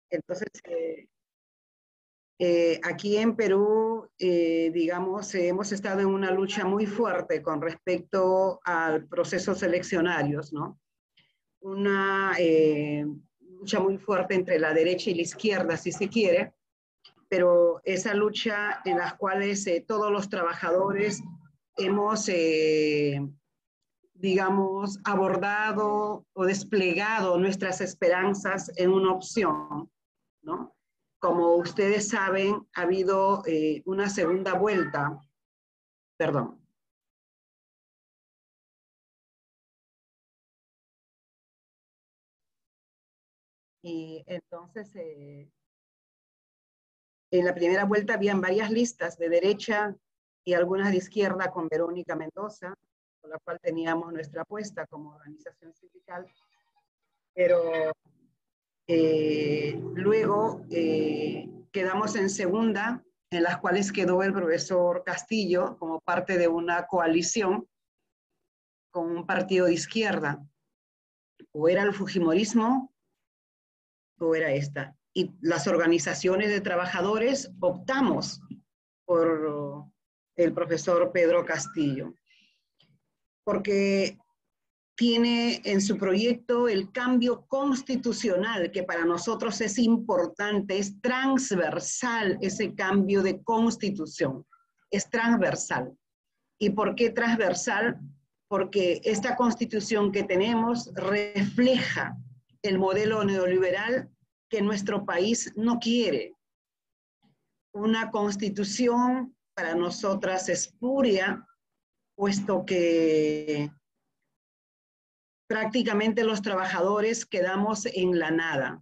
Entonces, aquí en Perú, digamos, hemos estado en una lucha muy fuerte con respecto al proceso seleccionarios, ¿no? Una lucha muy fuerte entre la derecha y la izquierda, si se quiere, pero esa lucha en las cuales todos los trabajadores hemos, digamos, abordado o desplegado nuestras esperanzas en una opción, ¿no? Como ustedes saben, ha habido una segunda vuelta, perdón. Y entonces, en la primera vuelta habían varias listas de derecha y algunas de izquierda con Verónica Mendoza, con la cual teníamos nuestra apuesta como organización sindical, pero luego quedamos en segunda, en las cuales quedó el profesor Castillo como parte de una coalición con un partido de izquierda. O era el fujimorismo o era esta. Y las organizaciones de trabajadores optamos por el profesor Pedro Castillo, porque tiene en su proyecto el cambio constitucional, que para nosotros es importante, es transversal ese cambio de constitución, es transversal. ¿Y por qué transversal? Porque esta constitución que tenemos refleja el modelo neoliberal que nuestro país no quiere. Una constitución para nosotras espuria, puesto que prácticamente los trabajadores quedamos en la nada.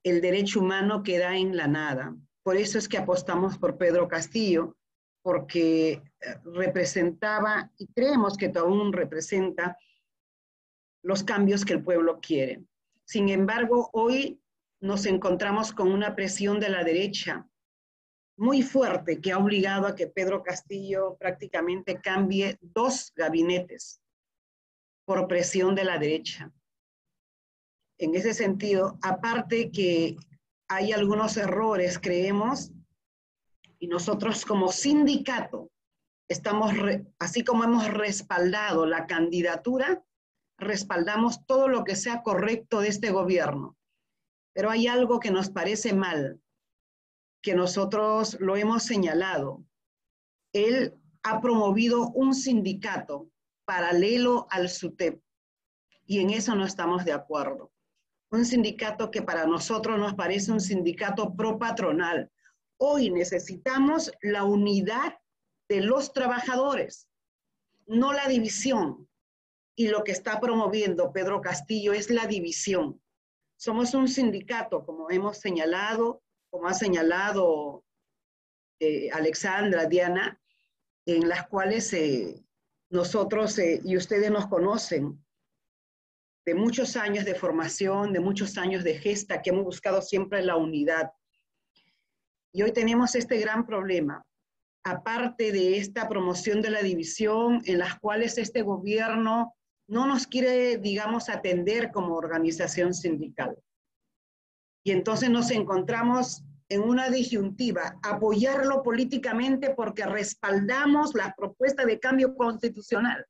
El derecho humano queda en la nada. Por eso es que apostamos por Pedro Castillo, porque representaba, y creemos que aún representa, los cambios que el pueblo quiere. Sin embargo, hoy nos encontramos con una presión de la derecha muy fuerte que ha obligado a que Pedro Castillo prácticamente cambie 2 gabinetes por presión de la derecha. En ese sentido, aparte que hay algunos errores, creemos, y nosotros como sindicato estamos, así como hemos respaldado la candidatura, respaldamos todo lo que sea correcto de este gobierno. Pero hay algo que nos parece mal, que nosotros lo hemos señalado. Él ha promovido un sindicato paralelo al SUTEP, y en eso no estamos de acuerdo. Un sindicato que para nosotros nos parece un sindicato pro-patronal. Hoy necesitamos la unidad de los trabajadores, no la división. Y lo que está promoviendo Pedro Castillo es la división. Somos un sindicato, como hemos señalado, como ha señalado Alexandra, Diana, en las cuales nosotros, y ustedes nos conocen, de muchos años de formación, de muchos años de gesta, que hemos buscado siempre la unidad. Y hoy tenemos este gran problema, aparte de esta promoción de la división, en las cuales este gobierno no nos quiere, digamos, atender como organización sindical. Y entonces nos encontramos en una disyuntiva, apoyarlo políticamente porque respaldamos la propuesta de cambio constitucional.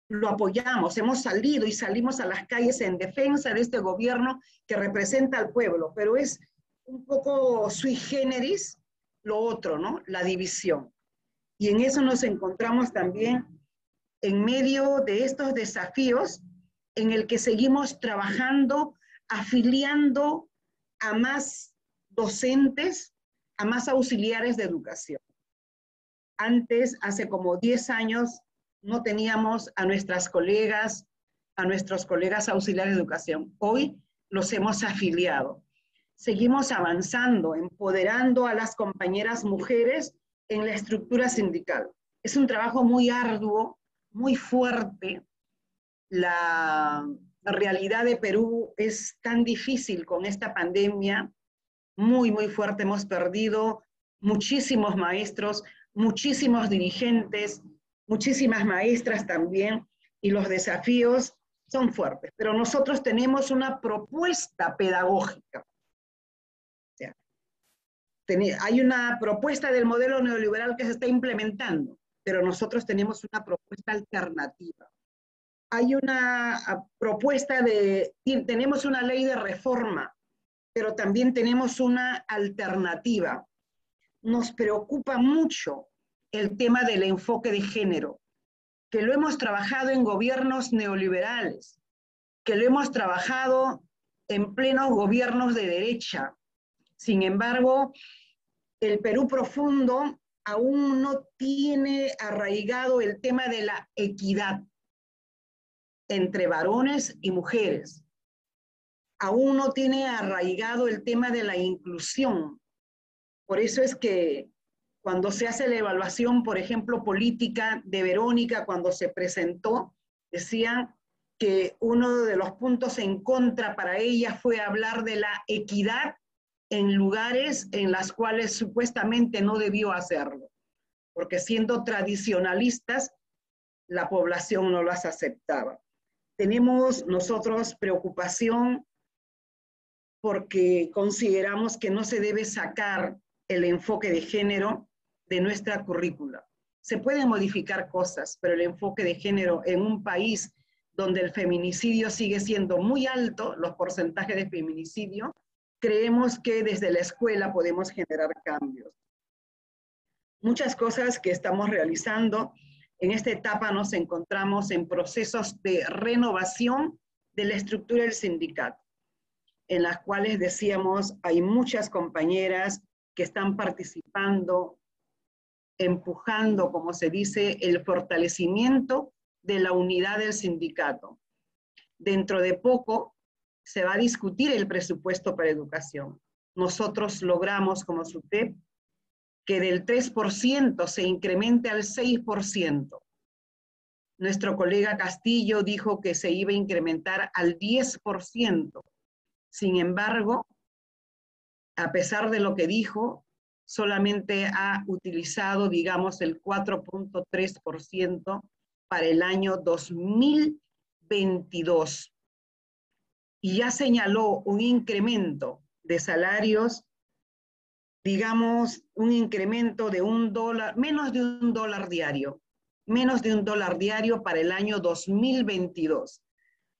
Lo apoyamos, hemos salido y salimos a las calles en defensa de este gobierno que representa al pueblo, pero es un poco sui generis lo otro, ¿no? La división. Y en eso nos encontramos también en medio de estos desafíos en el que seguimos trabajando, afiliando a más docentes, a más auxiliares de educación. Antes, hace como 10 años, no teníamos a nuestras colegas, a nuestros colegas auxiliares de educación. Hoy los hemos afiliado. Seguimos avanzando, empoderando a las compañeras mujeres en la estructura sindical. Es un trabajo muy arduo, muy fuerte. La realidad de Perú es tan difícil con esta pandemia, muy, muy fuerte. Hemos perdido muchísimos maestros, muchísimos dirigentes, muchísimas maestras también, y los desafíos son fuertes, pero nosotros tenemos una propuesta pedagógica. O sea, hay una propuesta del modelo neoliberal que se está implementando, pero nosotros tenemos una propuesta alternativa. Hay una propuesta tenemos una ley de reforma, pero también tenemos una alternativa. Nos preocupa mucho el tema del enfoque de género, que lo hemos trabajado en gobiernos neoliberales, que lo hemos trabajado en plenos gobiernos de derecha. Sin embargo, el Perú profundo aún no tiene arraigado el tema de la equidad entre varones y mujeres. Aún no tiene arraigado el tema de la inclusión. Por eso es que cuando se hace la evaluación, por ejemplo, política de Verónica, cuando se presentó, decían que uno de los puntos en contra para ella fue hablar de la equidad en lugares en los cuales supuestamente no debió hacerlo, porque siendo tradicionalistas, la población no las aceptaba. Tenemos nosotros preocupación porque consideramos que no se debe sacar el enfoque de género de nuestra currícula. Se pueden modificar cosas, pero el enfoque de género en un país donde el feminicidio sigue siendo muy alto, los porcentajes de feminicidio, creemos que desde la escuela podemos generar cambios. Muchas cosas que estamos realizando. En esta etapa nos encontramos en procesos de renovación de la estructura del sindicato, en las cuales decíamos hay muchas compañeras que están participando, empujando, como se dice, el fortalecimiento de la unidad del sindicato. Dentro de poco se va a discutir el presupuesto para educación. Nosotros logramos como SUTEP que del 3% se incremente al 6%. Nuestro colega Castillo dijo que se iba a incrementar al 10%. Sin embargo, a pesar de lo que dijo, solamente ha utilizado, digamos, el 4.3% para el año 2022. Y ya señaló un incremento de salarios, digamos, un incremento de $1, menos de $1 diario, menos de $1 diario para el año 2022.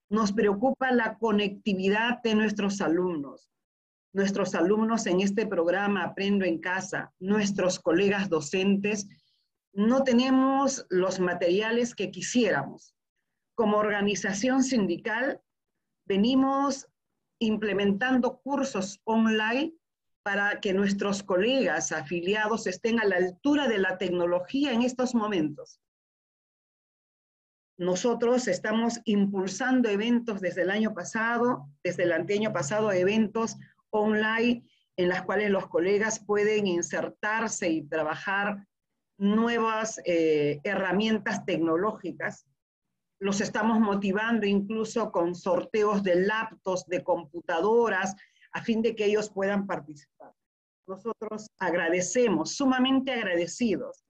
Nos preocupa la conectividad de nuestros alumnos. Nuestros alumnos en este programa Aprendo en Casa, nuestros colegas docentes, no tenemos los materiales que quisiéramos. Como organización sindical, venimos implementando cursos online para que nuestros colegas afiliados estén a la altura de la tecnología en estos momentos. Nosotros estamos impulsando eventos desde el año pasado, desde el anteaño pasado, eventos online en las cuales los colegas pueden insertarse y trabajar nuevas herramientas tecnológicas. Los estamos motivando incluso con sorteos de laptops, de computadoras, a fin de que ellos puedan participar. Nosotros agradecemos, sumamente agradecidos,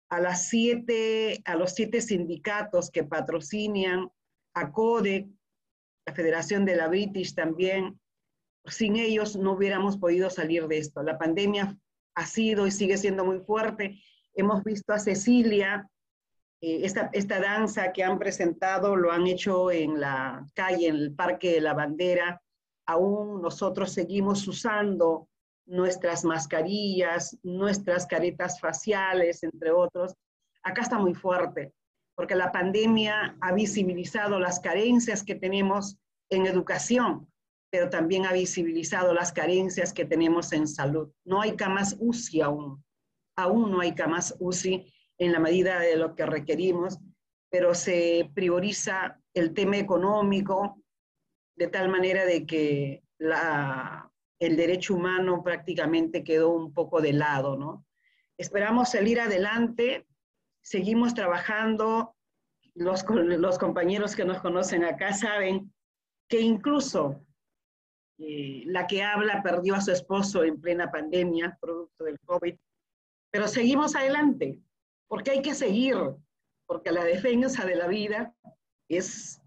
a los 7 sindicatos que patrocinan, a CODEC, la Federación de la British también. Sin ellos no hubiéramos podido salir de esto. La pandemia ha sido y sigue siendo muy fuerte. Hemos visto a Cecilia, esta danza que han presentado, lo han hecho en la calle, en el Parque de la Bandera. Aún nosotros seguimos usando nuestras mascarillas, nuestras caretas faciales, entre otros. Acá está muy fuerte, porque la pandemia ha visibilizado las carencias que tenemos en educación, pero también ha visibilizado las carencias que tenemos en salud. No hay camas UCI aún no hay camas UCI en la medida de lo que requerimos, pero se prioriza el tema económico de tal manera de que el derecho humano prácticamente quedó un poco de lado, ¿no? Esperamos salir adelante, seguimos trabajando, los compañeros que nos conocen acá saben que incluso la que habla perdió a su esposo en plena pandemia, producto del COVID, pero seguimos adelante, porque hay que seguir, porque la defensa de la vida es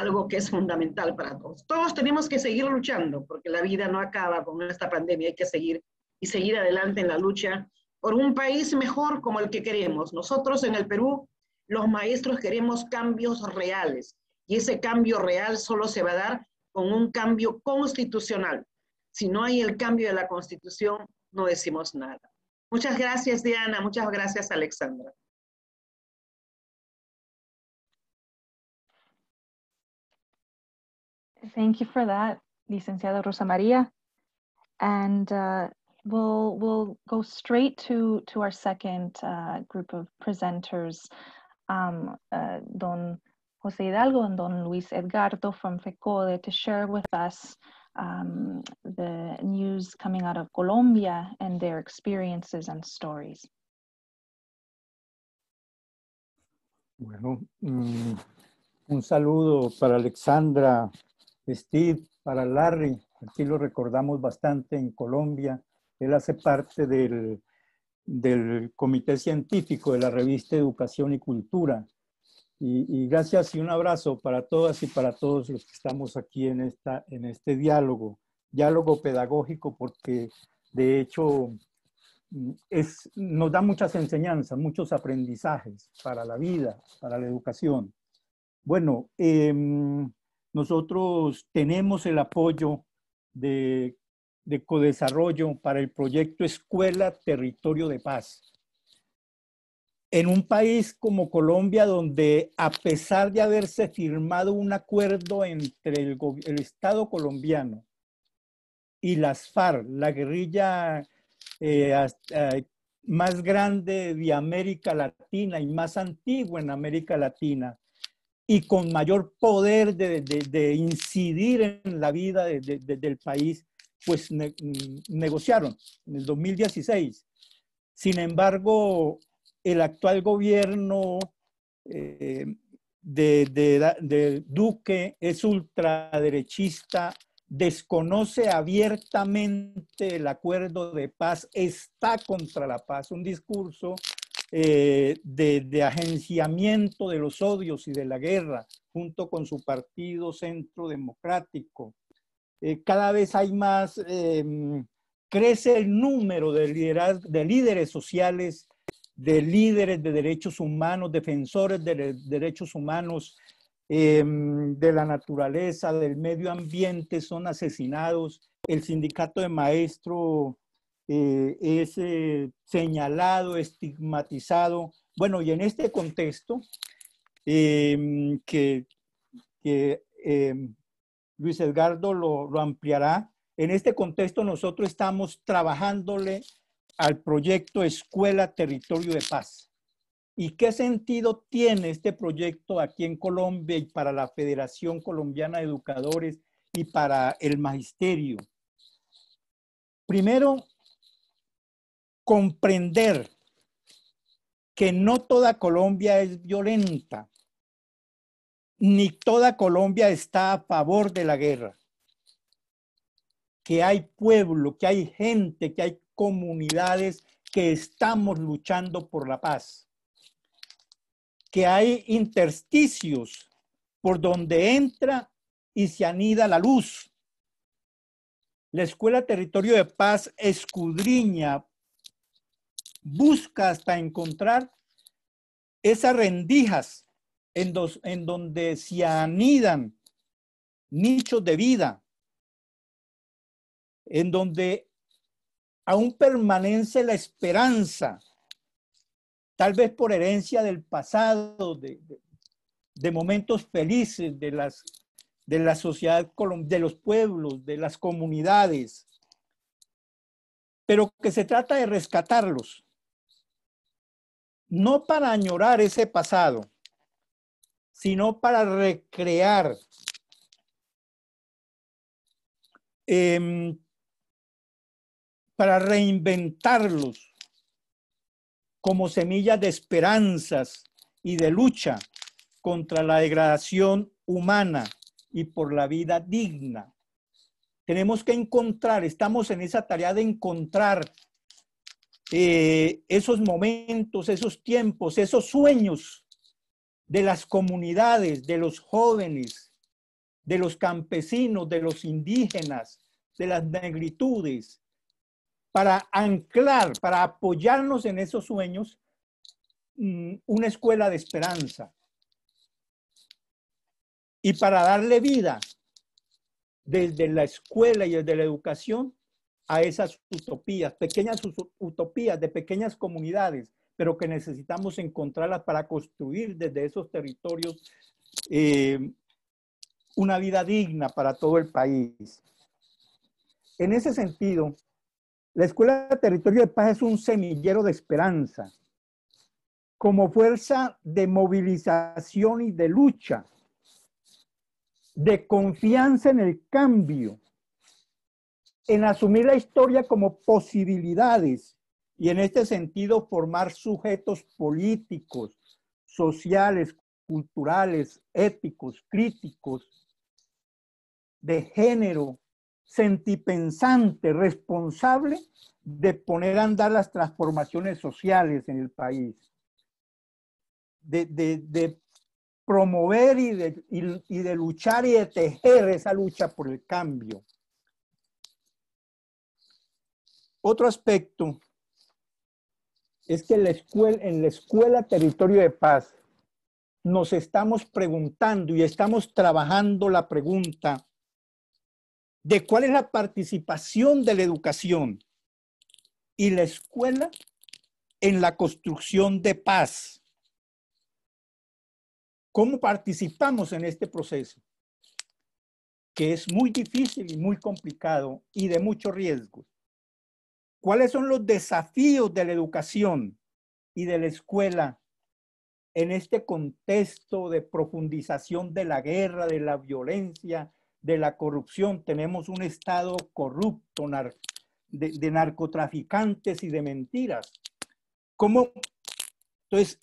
algo que es fundamental para todos. Todos tenemos que seguir luchando, porque la vida no acaba con esta pandemia, hay que seguir y seguir adelante en la lucha por un país mejor como el que queremos. Nosotros en el Perú, los maestros queremos cambios reales, y ese cambio real solo se va a dar con un cambio constitucional. Si no hay el cambio de la Constitución, no decimos nada. Muchas gracias, Diana. Muchas gracias, Alexandra. Thank you for that, Licenciada Rosa Maria. And we'll go straight to our second group of presenters, Don Jose Hidalgo and Don Luis Edgardo from FECODE, to share with us the news coming out of Colombia and their experiences and stories. Bueno, un saludo para Alexandra, Steve, para Larry. Aquí lo recordamos bastante en Colombia. Él hace parte del comité científico de la revista Educación y Cultura. Y gracias y un abrazo para todas y para todos los que estamos aquí en este diálogo pedagógico, porque de hecho nos da muchas enseñanzas, muchos aprendizajes para la vida, para la educación. Bueno, nosotros tenemos el apoyo de Codesarrollo para el proyecto Escuela Territorio de Paz. En un país como Colombia, donde a pesar de haberse firmado un acuerdo entre el Estado colombiano y las FARC, la guerrilla más grande de América Latina y más antigua en América Latina, y con mayor poder de incidir en la vida del país, pues negociaron en el 2016. Sin embargo, el actual gobierno de Duque es ultraderechista, desconoce abiertamente el acuerdo de paz, está contra la paz, un discurso de agenciamiento de los odios y de la guerra, junto con su partido Centro Democrático. Cada vez hay más, crece el número de líderes sociales, de líderes de derechos humanos, defensores de derechos humanos, de la naturaleza, del medio ambiente, son asesinados. El sindicato de maestros es señalado, estigmatizado. Bueno, y en este contexto, que Luis Edgardo lo ampliará, en este contexto nosotros estamos trabajándole al proyecto Escuela Territorio de Paz. ¿Y qué sentido tiene este proyecto aquí en Colombia y para la Federación Colombiana de Educadores y para el magisterio? Primero, comprender que no toda Colombia es violenta, ni toda Colombia está a favor de la guerra. Que hay pueblo, que hay gente, que hay comunidades que estamos luchando por la paz. Que hay intersticios por donde entra y se anida la luz. La Escuela Territorio de Paz escudriña, busca hasta encontrar esas rendijas en donde se anidan nichos de vida, en donde aún permanece la esperanza, tal vez por herencia del pasado, de momentos felices de la sociedad colombiana, de los pueblos, de las comunidades, pero que se trata de rescatarlos, no para añorar ese pasado, sino para recrear para reinventarlos como semillas de esperanzas y de lucha contra la degradación humana y por la vida digna. Tenemos que encontrar, estamos en esa tarea de encontrar esos momentos, esos tiempos, esos sueños de las comunidades, de los jóvenes, de los campesinos, de los indígenas, de las negritudes, para anclar, para apoyarnos en esos sueños, una escuela de esperanza. Y para darle vida desde la escuela y desde la educación a esas utopías, pequeñas utopías de pequeñas comunidades, pero que necesitamos encontrarlas para construir desde esos territorios una vida digna para todo el país. En ese sentido, la Escuela Territorio de Paz es un semillero de esperanza, como fuerza de movilización y de lucha, de confianza en el cambio, en asumir la historia como posibilidades y en este sentido formar sujetos políticos, sociales, culturales, éticos, críticos, de género, sentipensante, responsable de poner a andar las transformaciones sociales en el país, de promover y de luchar y de tejer esa lucha por el cambio. Otro aspecto es que en la escuela Territorio de Paz nos estamos preguntando y estamos trabajando la pregunta de cuál es la participación de la educación y la escuela en la construcción de paz. ¿Cómo participamos en este proceso? Que es muy difícil y muy complicado y de mucho riesgo. ¿Cuáles son los desafíos de la educación y de la escuela en este contexto de profundización de la guerra, de la violencia, de la corrupción? Tenemos un Estado corrupto, de narcotraficantes y de mentiras. ¿Cómo? Entonces,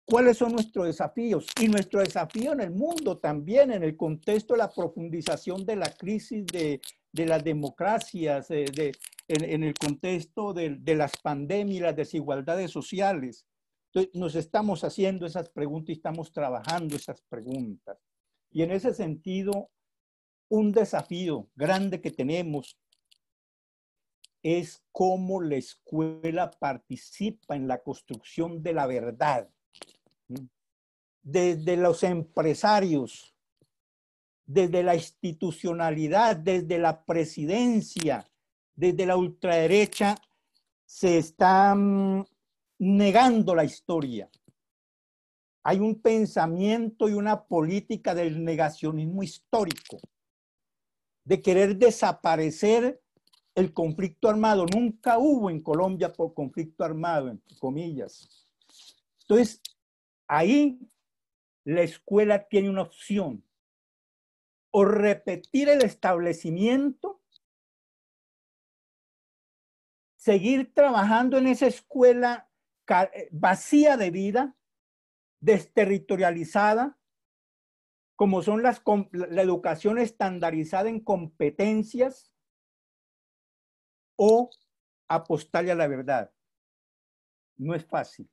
¿cuáles son nuestros desafíos? Y nuestro desafío en el mundo también, en el contexto de la profundización de la crisis de las democracias, en el contexto de las pandemias y las desigualdades sociales. Entonces, nos estamos haciendo esas preguntas y estamos trabajando esas preguntas. Y en ese sentido, un desafío grande que tenemos es cómo la escuela participa en la construcción de la verdad. Desde los empresarios, desde la institucionalidad, desde la presidencia, desde la ultraderecha, se está negando la historia. Hay un pensamiento y una política del negacionismo histórico, de querer desaparecer el conflicto armado. Nunca hubo en Colombia por conflicto armado, entre comillas. Entonces, ahí la escuela tiene una opción: o repetir el establecimiento, seguir trabajando en esa escuela vacía de vida, desterritorializada, como son la educación estandarizada en competencias, o apostarle a la verdad. No es fácil.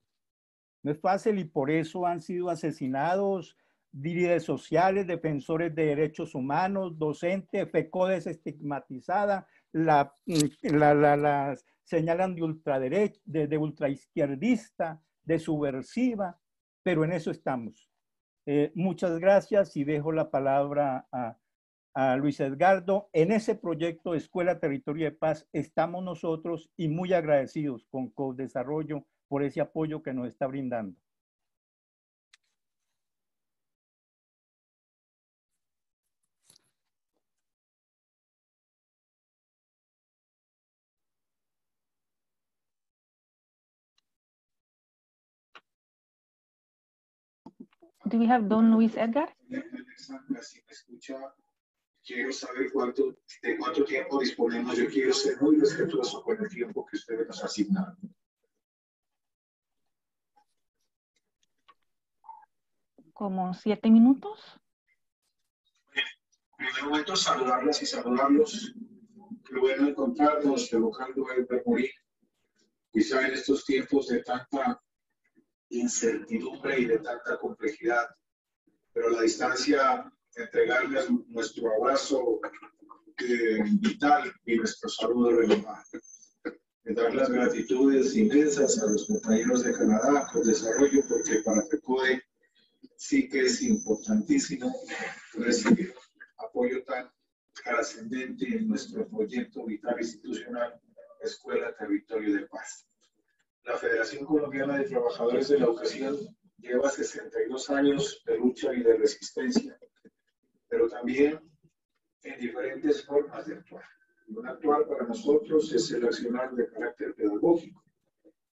No es fácil, y por eso han sido asesinados líderes sociales, defensores de derechos humanos, docentes, FECODE estigmatizada, la señalan de ultraderecha, de ultraizquierdista, de subversiva, pero en eso estamos. Muchas gracias y dejo la palabra a Luis Edgardo. En ese proyecto de Escuela Territorio de Paz estamos nosotros y muy agradecidos con Codesarrollo por ese apoyo que nos está brindando. Do we have Don Luis Edgar? Si me escucha, quiero saber de cuánto tiempo disponemos. Yo quiero ser muy respetuoso con el tiempo que ustedes nos asignaron. Como 7 minutos. En primer momento, saludarlas y saludarlos. Qué bueno encontrarnos, evocando el morir. Quizá en estos tiempos de tanta incertidumbre y de tanta complejidad, pero la distancia entregarles nuestro abrazo vital y nuestro saludo renovado. Dar las gratitudes inmensas a los compañeros de Canadá por desarrollo, porque para FECODE sí que es importantísimo recibir apoyo tan trascendente en nuestro proyecto vital institucional Escuela Territorio de Paz. La Federación Colombiana de Trabajadores de la Educación lleva 62 años de lucha y de resistencia, pero también en diferentes formas de actuar. Lo actual para nosotros es el accionar de carácter pedagógico.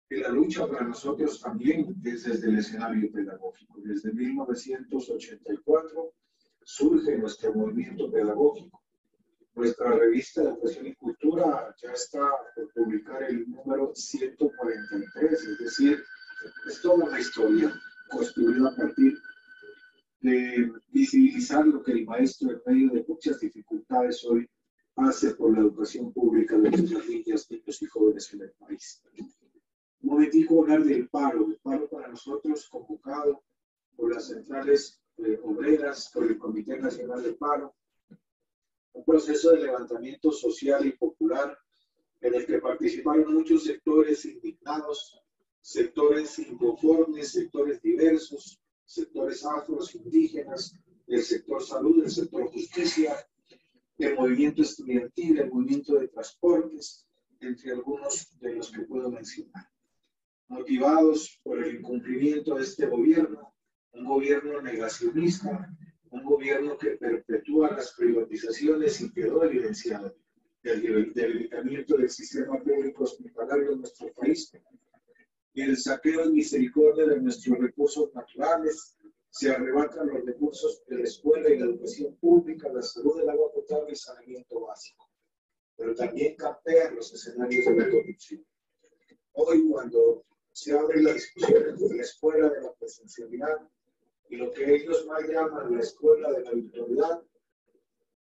Y la lucha para nosotros también es desde el escenario pedagógico. Desde 1984 surge nuestro movimiento pedagógico. Nuestra revista de Educación y Cultura ya está por publicar el número 143, es decir, es toda una historia construida a partir de visibilizar lo que el maestro en medio de muchas dificultades hoy hace por la educación pública de nuestras niñas, niños y jóvenes en el país. Un momentico hablar del paro. El paro para nosotros convocado por las centrales obreras, por el Comité Nacional de Paro, un proceso de levantamiento social y popular en el que participaron muchos sectores indignados, sectores inconformes, sectores diversos, sectores afros, indígenas, el sector salud, el sector justicia, el movimiento estudiantil, el movimiento de transportes, entre algunos de los que puedo mencionar. Motivados por el incumplimiento de este gobierno, un gobierno negacionista, un gobierno que perpetúa las privatizaciones y quedó evidenciado el debilitamiento del sistema público hospitalario en nuestro país y el saqueo y misericordia de nuestros recursos naturales. Se arrebatan los recursos de la escuela y la educación pública, la salud, el agua potable y saneamiento básico. Pero también campean los escenarios de la corrupción. Hoy, cuando se abre la discusión entre la escuela de la presencialidad y lo que ellos más llaman la escuela de la virtualidad,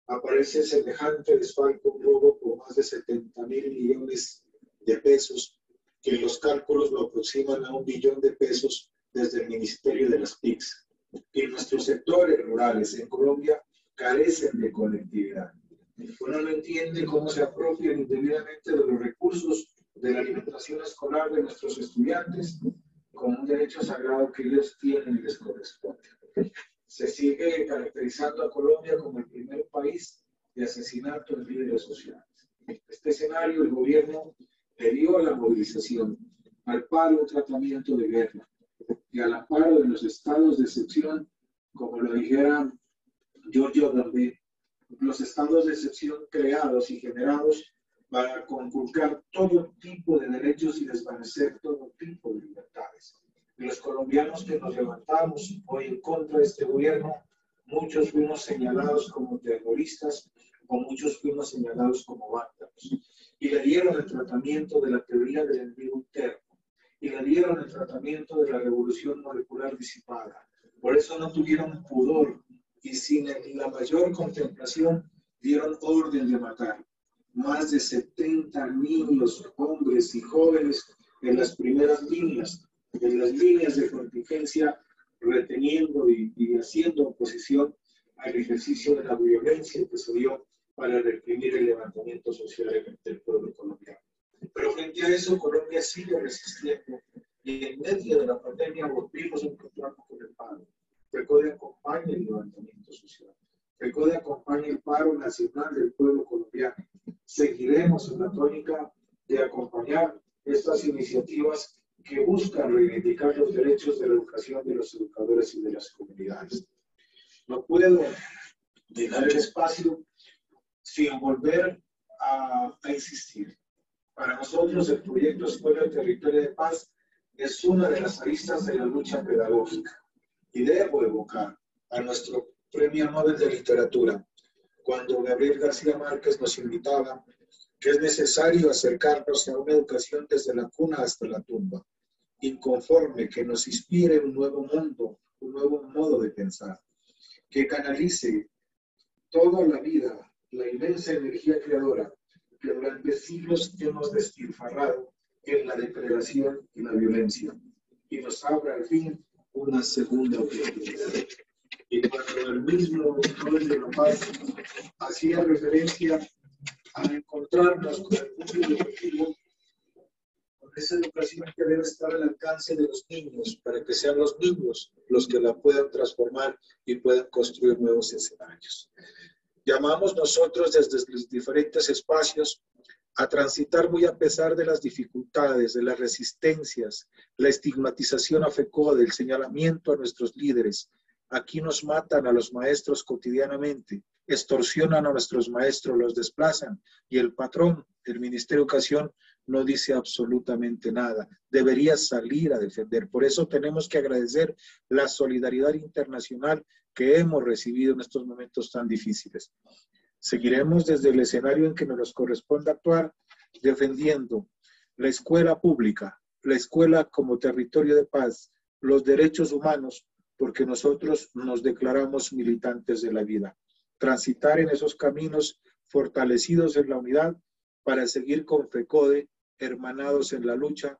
aparece semejante desfalco, un robo por más de 70.000 millones de pesos, que los cálculos lo aproximan a 1 billón de pesos desde el Ministerio de las TICs. Y nuestros sectores rurales en Colombia carecen de conectividad. Uno no entiende cómo se apropian indebidamente de los recursos de la alimentación escolar de nuestros estudiantes como un derecho sagrado que ellos tienen y les corresponde. Se sigue caracterizando a Colombia como el primer país de asesinato de líderes sociales. Este escenario, el gobierno le dio a la movilización, al paro un tratamiento de guerra y al amparo de los estados de excepción, como lo dijera Giorgio Orwell, los estados de excepción creados y generados para conculcar todo tipo de derechos y desvanecer todo tipo de libertades. Y los colombianos que nos levantamos hoy en contra de este gobierno, muchos fuimos señalados como terroristas o muchos fuimos señalados como vándalos. Y le dieron el tratamiento de la teoría del enemigo interno. Y le dieron el tratamiento de la revolución molecular disipada. Por eso no tuvieron pudor y sin la mayor contemplación dieron orden de matar. Más de 70 niños, hombres y jóvenes en las primeras líneas, en las líneas de contingencia, reteniendo y haciendo oposición al ejercicio de la violencia que se dio para reprimir el levantamiento social del pueblo colombiano. Pero frente a eso, Colombia sigue resistiendo y en medio de la pandemia volvimos a encontrarnos con el paro. FECODE acompaña el levantamiento social. FECODE acompaña el paro nacional del pueblo colombiano. Seguiremos en la tónica de acompañar estas iniciativas que buscan reivindicar los derechos de la educación de los educadores y de las comunidades. No puedo dejar el espacio sin volver a insistir. Para nosotros el proyecto Escuela de Territorio de Paz es una de las aristas de la lucha pedagógica. Y debo evocar a nuestro Premio Nobel de Literatura, cuando Gabriel García Márquez nos invitaba que es necesario acercarnos a una educación desde la cuna hasta la tumba, inconforme, que nos inspire un nuevo mundo, un nuevo modo de pensar, que canalice toda la vida, la inmensa energía creadora que durante siglos hemos despilfarrado en la depredación y la violencia, y nos abra al fin una segunda oportunidad. Y cuando el mismo Nobel de la Paz hacía referencia a encontrarnos con el mundo educativo, con esa educación que debe estar al alcance de los niños, para que sean los niños los que la puedan transformar y puedan construir nuevos escenarios. Llamamos nosotros desde los diferentes espacios a transitar muy a pesar de las dificultades, de las resistencias, la estigmatización a FECODE, el señalamiento a nuestros líderes. Aquí nos matan a los maestros cotidianamente, extorsionan a nuestros maestros, los desplazan y el patrón, el Ministerio de Educación, no dice absolutamente nada. Debería salir a defender. Por eso tenemos que agradecer la solidaridad internacional que hemos recibido en estos momentos tan difíciles. Seguiremos desde el escenario en que nos corresponde actuar, defendiendo la escuela pública, la escuela como territorio de paz, los derechos humanos, porque nosotros nos declaramos militantes de la vida. Transitar en esos caminos fortalecidos en la unidad para seguir con FECODE, hermanados en la lucha,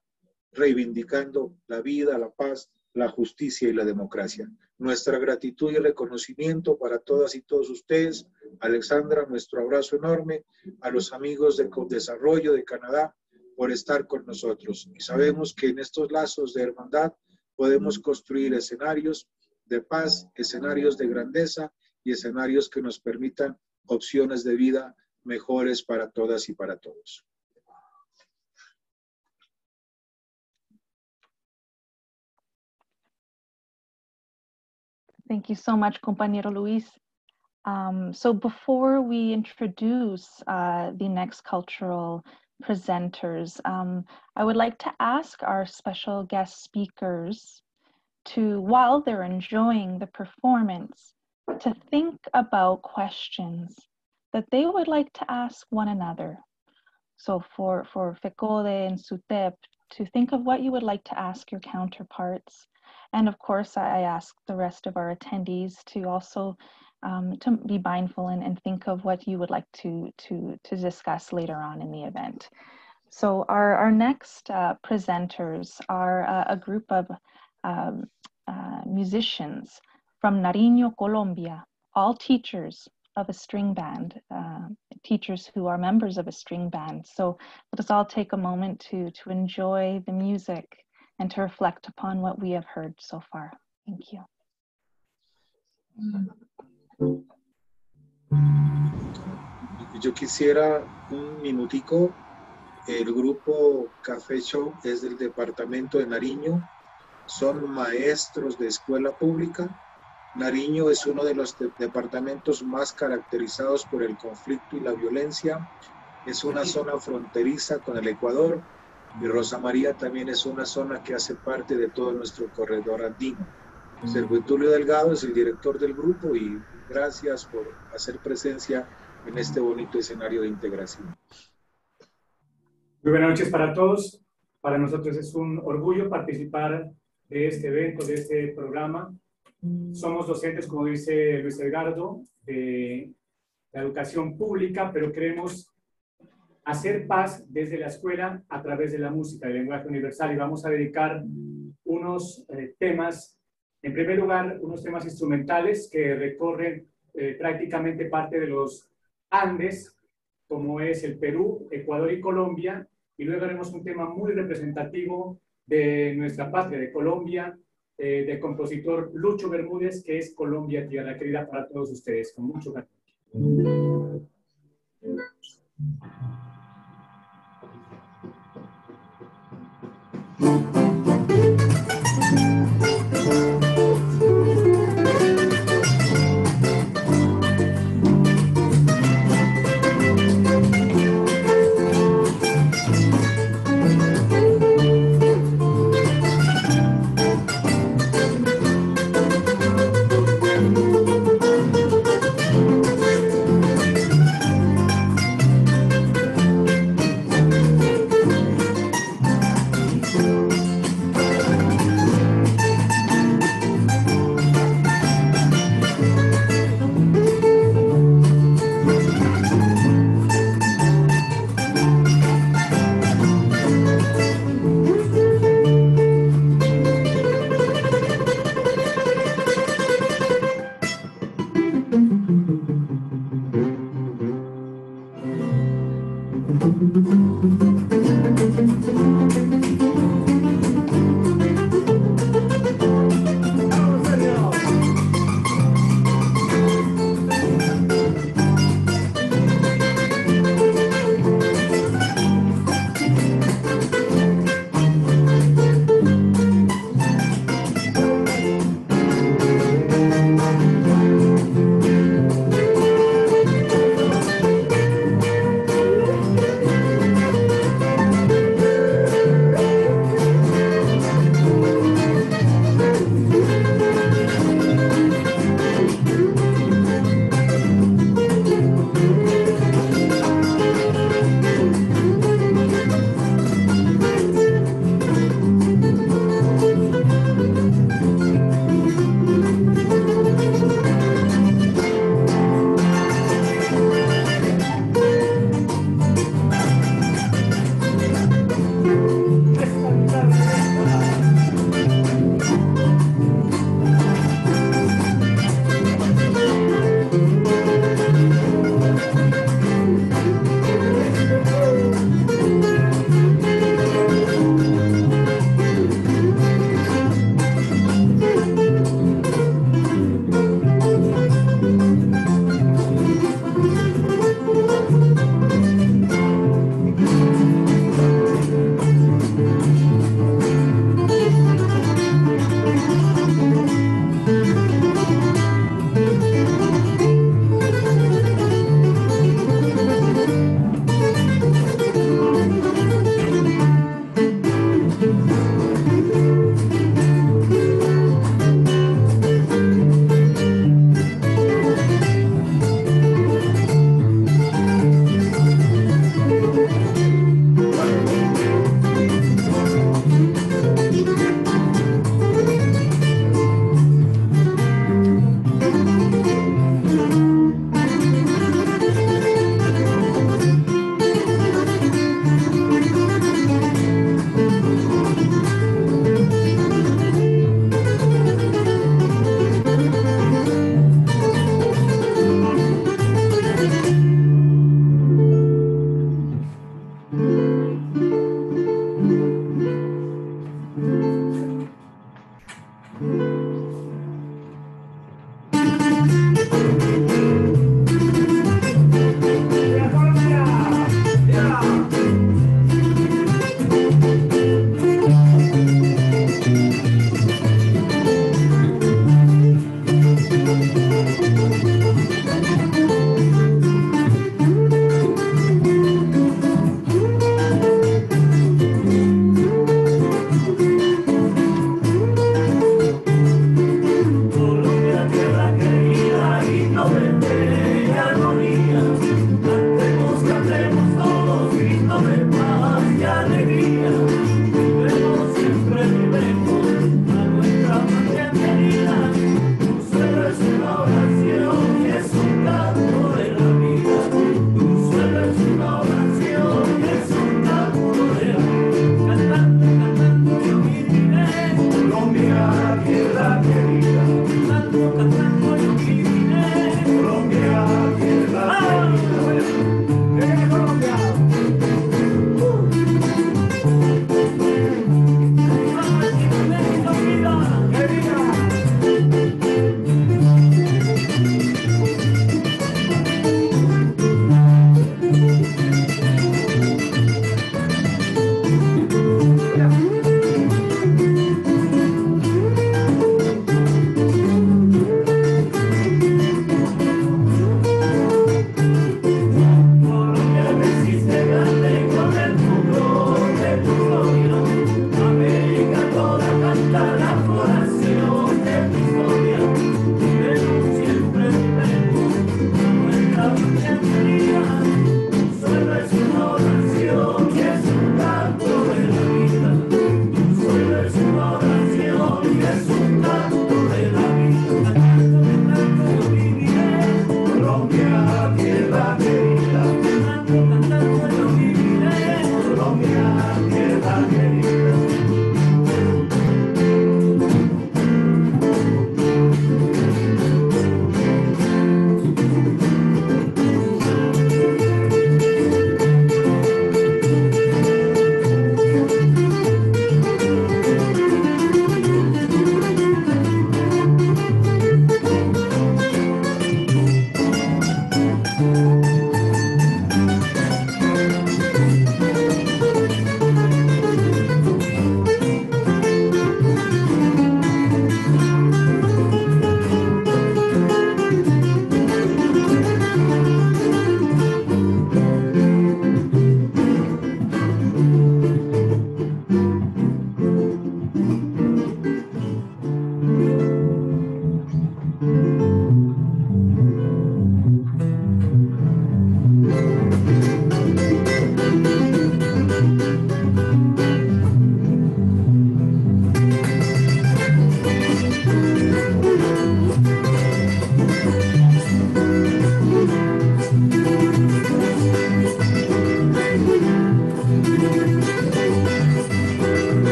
reivindicando la vida, la paz, la justicia y la democracia. Nuestra gratitud y reconocimiento para todas y todos ustedes. Alexandra, nuestro abrazo enorme. A los amigos de Condesarrollo de Canadá por estar con nosotros. Y sabemos que en estos lazos de hermandad podemos construir escenarios de paz, escenarios de grandeza y escenarios que nos permitan opciones de vida mejores para todas y para todos. Thank you so much, compañero Luis. So before we introduce the next cultural presenters, I would like to ask our special guest speakers to, while they're enjoying the performance, to think about questions that they would like to ask one another. So for FECODE and SUTEP, to think of what you would like to ask your counterparts. And of course, I ask the rest of our attendees to also to be mindful and think of what you would like to discuss later on in the event. So our next presenters are a group of musicians from Nariño, Colombia, all teachers of a string band, teachers who are members of a string band. So let us all take a moment to enjoy the music and to reflect upon what we have heard so far. Thank you. Yo quisiera un minutico. El grupo Café Show es del departamento de Nariño. Son maestros de escuela pública. Nariño es uno de los departamentos más caracterizados por el conflicto y la violencia. Es una zona fronteriza con el Ecuador. Y Rosa María también es una zona que hace parte de todo nuestro corredor andino. Sergio Delgado es el director del grupo y gracias por hacer presencia en este bonito escenario de integración. Muy buenas noches para todos. Para nosotros es un orgullo participar de este evento, de este programa. Somos docentes, como dice Luis Edgardo, de la educación pública, pero queremos hacer paz desde la escuela a través de la música, del lenguaje universal, y vamos a dedicar unos temas, en primer lugar, unos temas instrumentales que recorren prácticamente parte de los Andes, como es el Perú, Ecuador y Colombia, y luego haremos un tema muy representativo de nuestra patria, de Colombia, del compositor Lucho Bermúdez, que es Colombia, tierra querida, para todos ustedes, con mucho cariño.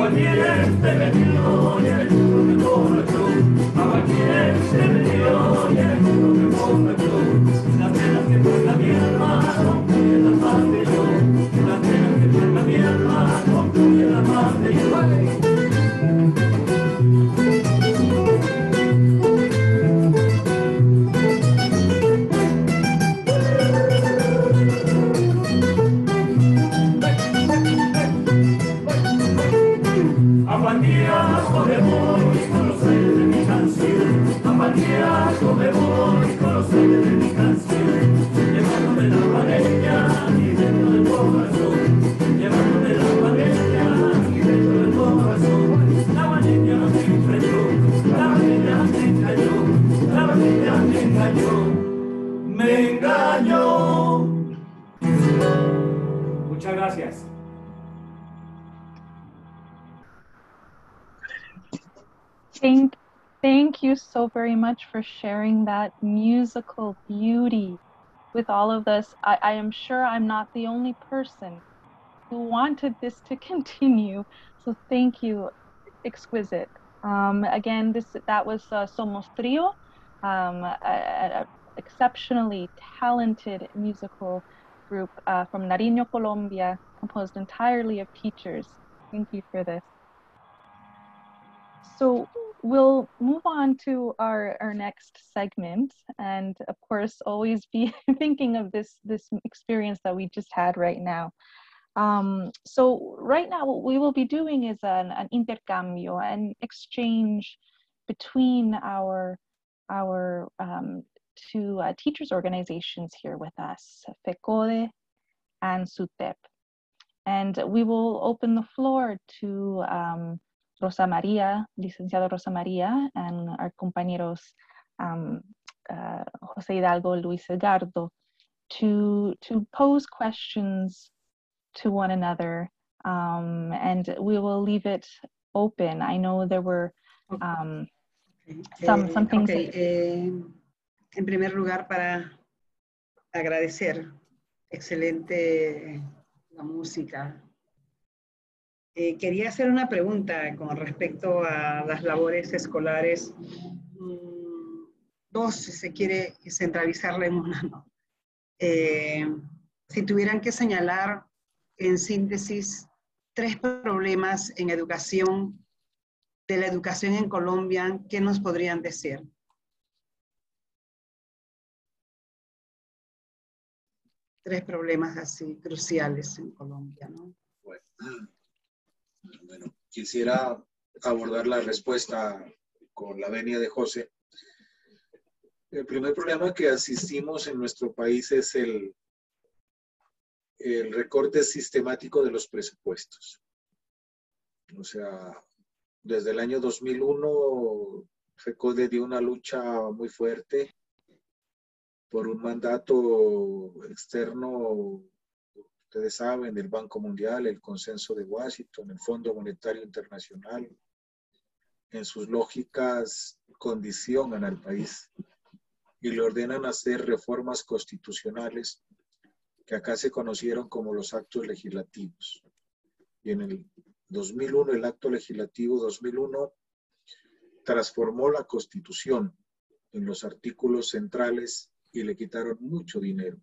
Aguardiente bebió y el chulo me borrachó. Aguardiente bebió y el chulo me borrachó. La pena que tenga mi hermano, cuida más de yo. La pena que tenga mi hermano, cuida más de yo. Aguandiaco me voy con los aires de mi canción. Aguandiaco me voy con los aires de mi canción. Llevándome la pareja y dentro del corazón. Llevándome la pareja y dentro del corazón. La vanilla me engañó, la vanilla me engañó, la vanilla me engañó, me engañó. Muchas gracias. Thank you so very much for sharing that musical beauty with all of us. I am sure I'm not the only person who wanted this to continue. So thank you, exquisite. Again, that was Somos Trio, an exceptionally talented musical group from Nariño, Colombia, composed entirely of teachers. Thank you for this. So we'll move on to our next segment, and of course, always be thinking of this experience that we just had right now. So right now, what we will be doing is an intercambio, an exchange between our two teachers organizations here with us, FECODE and SUTEP. And we will open the floor to Rosa María, licenciada Rosa María, and our compañeros José Hidalgo, Luis Edgardo, to pose questions to one another, and we will leave it open. I know there were some things. En primer lugar, para agradecer, excelente la música. Quería hacer una pregunta con respecto a las labores escolares. Dos, si se quiere centralizarla en una, ¿no? Si tuvieran que señalar en síntesis 3 problemas en educación, de la educación en Colombia, ¿qué nos podrían decir? Tres problemas así cruciales en Colombia, ¿no? Bueno, quisiera abordar la respuesta con la venia de José. El primer problema que asistimos en nuestro país es el recorte sistemático de los presupuestos. O sea, desde el año 2001, FECODE dio una lucha muy fuerte por un mandato externo. Ustedes saben, el Banco Mundial, el Consenso de Washington, el Fondo Monetario Internacional, en sus lógicas condicionan al país y le ordenan hacer reformas constitucionales que acá se conocieron como los actos legislativos. Y en el 2001, el acto legislativo 2001 transformó la Constitución en los artículos centrales y le quitaron mucho dinero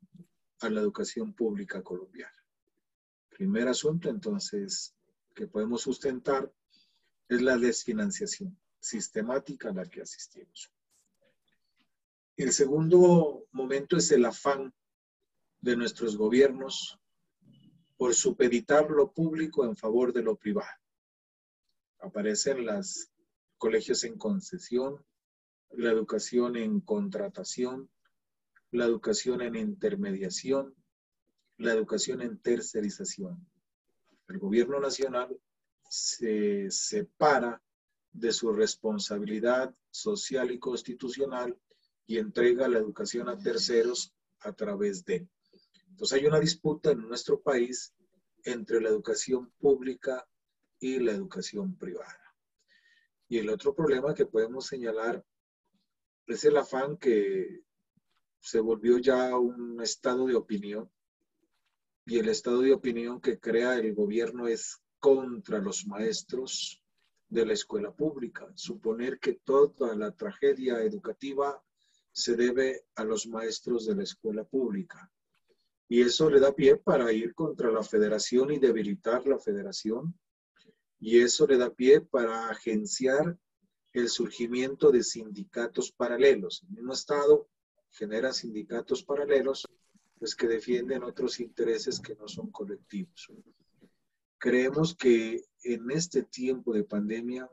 a la educación pública colombiana. Primer asunto, entonces, que podemos sustentar es la desfinanciación sistemática a la que asistimos. El segundo momento es el afán de nuestros gobiernos por supeditar lo público en favor de lo privado. Aparecen los colegios en concesión, la educación en contratación, la educación en intermediación, la educación en tercerización. El gobierno nacional se separa de su responsabilidad social y constitucional y entrega la educación a terceros a través de. Entonces hay una disputa en nuestro país entre la educación pública y la educación privada. Y el otro problema que podemos señalar es el afán que se volvió ya un estado de opinión, y el estado de opinión que crea el gobierno es contra los maestros de la escuela pública, suponer que toda la tragedia educativa se debe a los maestros de la escuela pública. Y eso le da pie para ir contra la federación y debilitar la federación. Y eso le da pie para agenciar el surgimiento de sindicatos paralelos. El mismo Estado genera sindicatos paralelos pues, que defienden otros intereses que no son colectivos. Creemos que en este tiempo de pandemia,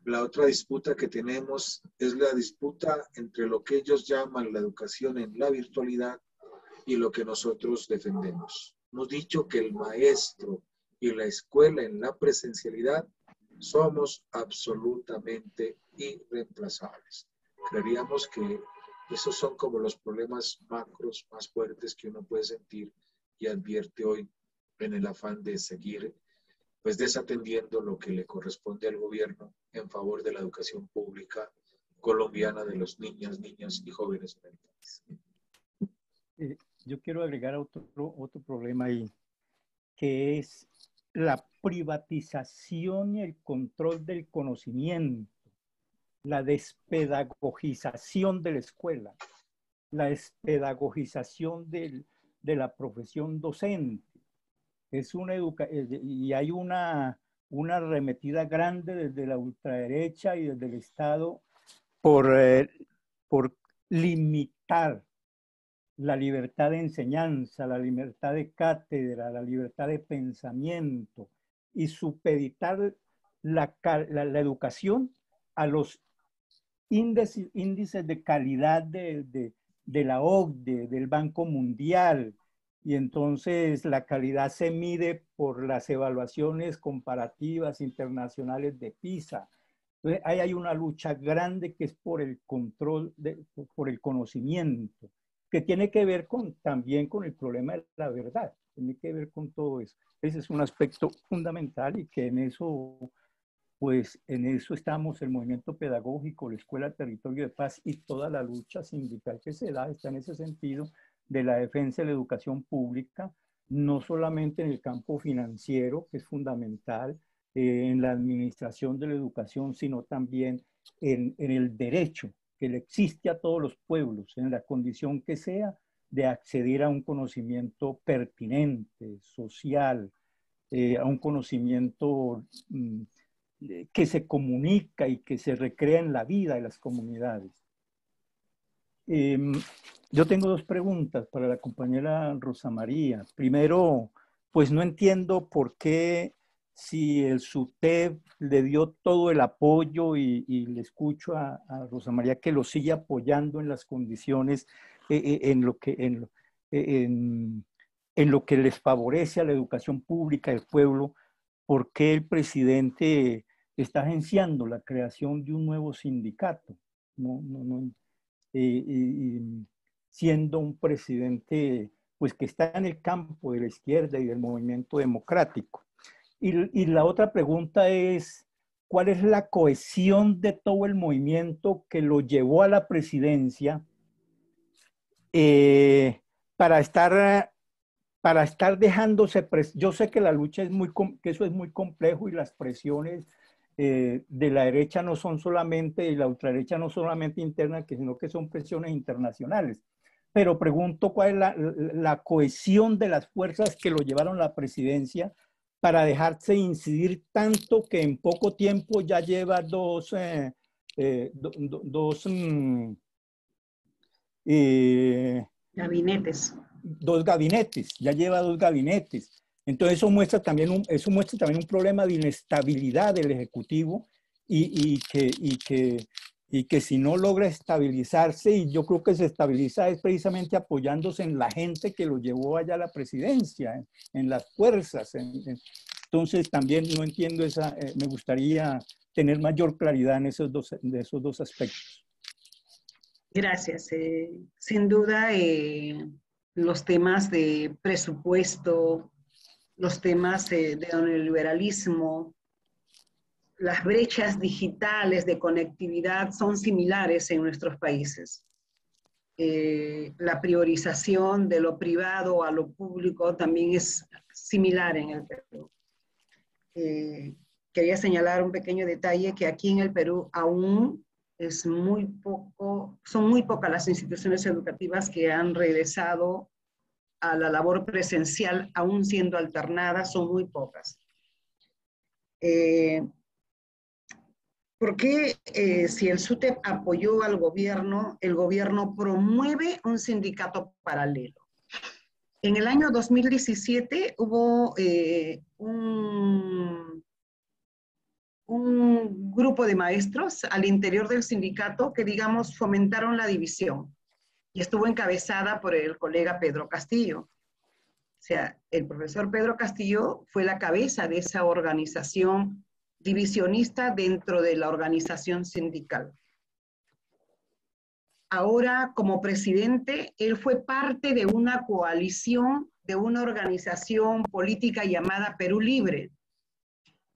la otra disputa que tenemos es la disputa entre lo que ellos llaman la educación en la virtualidad y lo que nosotros defendemos. Hemos dicho que el maestro y la escuela en la presencialidad somos absolutamente irreemplazables. Creeríamos que esos son como los problemas macros más fuertes que uno puede sentir y advierte hoy en el afán de seguir pues desatendiendo lo que le corresponde al gobierno en favor de la educación pública colombiana de los niños y jóvenes en el país. Yo quiero agregar otro problema ahí, que es la privatización y el control del conocimiento, la despedagogización de la escuela, la despedagogización de la profesión docente. Y hay una arremetida grande desde la ultraderecha y desde el Estado por limitar la libertad de enseñanza, la libertad de cátedra, la libertad de pensamiento y supeditar la educación a los índices de calidad de la OCDE, del Banco Mundial. Y entonces la calidad se mide por las evaluaciones comparativas internacionales de PISA. Entonces ahí hay una lucha grande que es por el control, por el conocimiento, que tiene que ver también con el problema de la verdad, tiene que ver con todo eso. Ese es un aspecto fundamental y que en eso estamos, el movimiento pedagógico, la Escuela Territorio de Paz y toda la lucha sindical que se da está en ese sentido de la defensa de la educación pública, no solamente en el campo financiero, que es fundamental, en la administración de la educación, sino también en el derecho que le existe a todos los pueblos, en la condición que sea, de acceder a un conocimiento pertinente, social, a un conocimiento que se comunica y que se recrea en la vida de las comunidades. Yo tengo dos preguntas para la compañera Rosa María. Primero, pues no entiendo por qué, si el SUTEP le dio todo el apoyo y le escucho a Rosa María que lo sigue apoyando en las condiciones, en lo que les favorece a la educación pública del pueblo, ¿por qué el presidente está agenciando la creación de un nuevo sindicato? Siendo un presidente pues, que está en el campo de la izquierda y del movimiento democrático. Y la otra pregunta es, ¿cuál es la cohesión de todo el movimiento que lo llevó a la presidencia para estar dejándose? Yo sé que la lucha que eso es muy complejo y las presiones de la derecha no son solamente, y la ultraderecha no solamente internas, sino que son presiones internacionales. Pero pregunto cuál es la cohesión de las fuerzas que lo llevaron a la presidencia para dejarse incidir tanto que en poco tiempo ya lleva dos gabinetes, ya lleva dos gabinetes. Entonces eso muestra también un problema de inestabilidad del Ejecutivo y que si no logra estabilizarse, y yo creo que se estabiliza es precisamente apoyándose en la gente que lo llevó allá a la presidencia, en las fuerzas. Entonces también no entiendo me gustaría tener mayor claridad en esos dos aspectos. Gracias. Sin duda, los temas de presupuesto, los temas de neoliberalismo, las brechas digitales de conectividad son similares en nuestros países. La priorización de lo privado a lo público también es similar en el Perú. quería señalar un pequeño detalle, que aquí en el Perú aún son muy pocas las instituciones educativas que han regresado a la labor presencial, aún siendo alternadas, son muy pocas. ¿Por qué si el SUTEP apoyó al gobierno, el gobierno promueve un sindicato paralelo? En el año 2017 hubo un grupo de maestros al interior del sindicato que, digamos, fomentaron la división y estuvo encabezada por el colega Pedro Castillo. O sea, el profesor Pedro Castillo fue la cabeza de esa organización divisionista dentro de la organización sindical. Ahora, como presidente, él fue parte de una coalición, de una organización política llamada Perú Libre.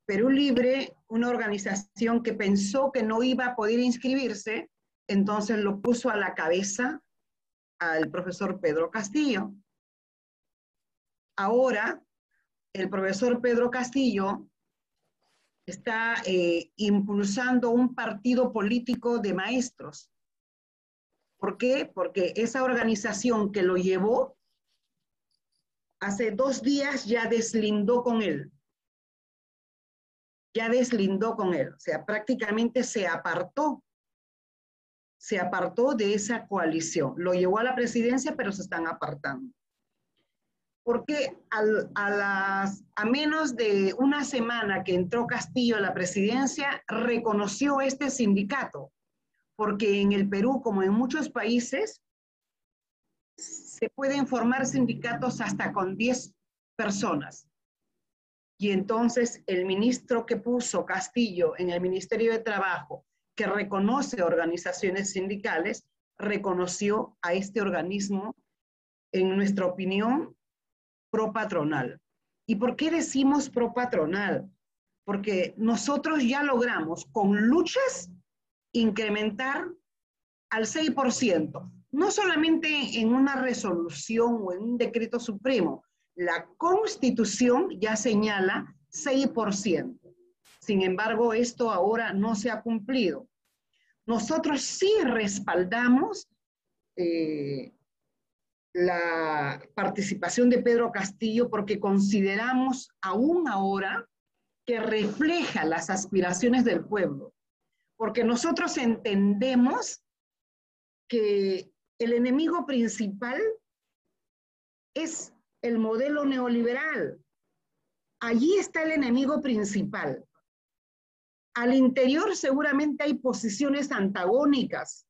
Perú Libre, una organización que pensó que no iba a poder inscribirse, entonces lo puso a la cabeza al profesor Pedro Castillo. Ahora, el profesor Pedro Castillo está impulsando un partido político de maestros. ¿Por qué? Porque esa organización que lo llevó, hace 2 días ya deslindó con él. Ya deslindó con él. O sea, prácticamente se apartó de esa coalición. Lo llevó a la presidencia, pero se están apartando. Porque a menos de una semana que entró Castillo a la presidencia, reconoció este sindicato. Porque en el Perú, como en muchos países, se pueden formar sindicatos hasta con 10 personas. Y entonces el ministro que puso Castillo en el Ministerio de Trabajo, que reconoce organizaciones sindicales, reconoció a este organismo, en nuestra opinión, propatronal. ¿Y por qué decimos propatronal? Porque nosotros ya logramos con luchas incrementar al 6%, no solamente en una resolución o en un decreto supremo. La Constitución ya señala 6%. Sin embargo, esto ahora no se ha cumplido. Nosotros sí respaldamos la participación de Pedro Castillo porque consideramos aún ahora que refleja las aspiraciones del pueblo. Porque nosotros entendemos que el enemigo principal es el modelo neoliberal. Allí está el enemigo principal. Al interior seguramente hay posiciones antagónicas,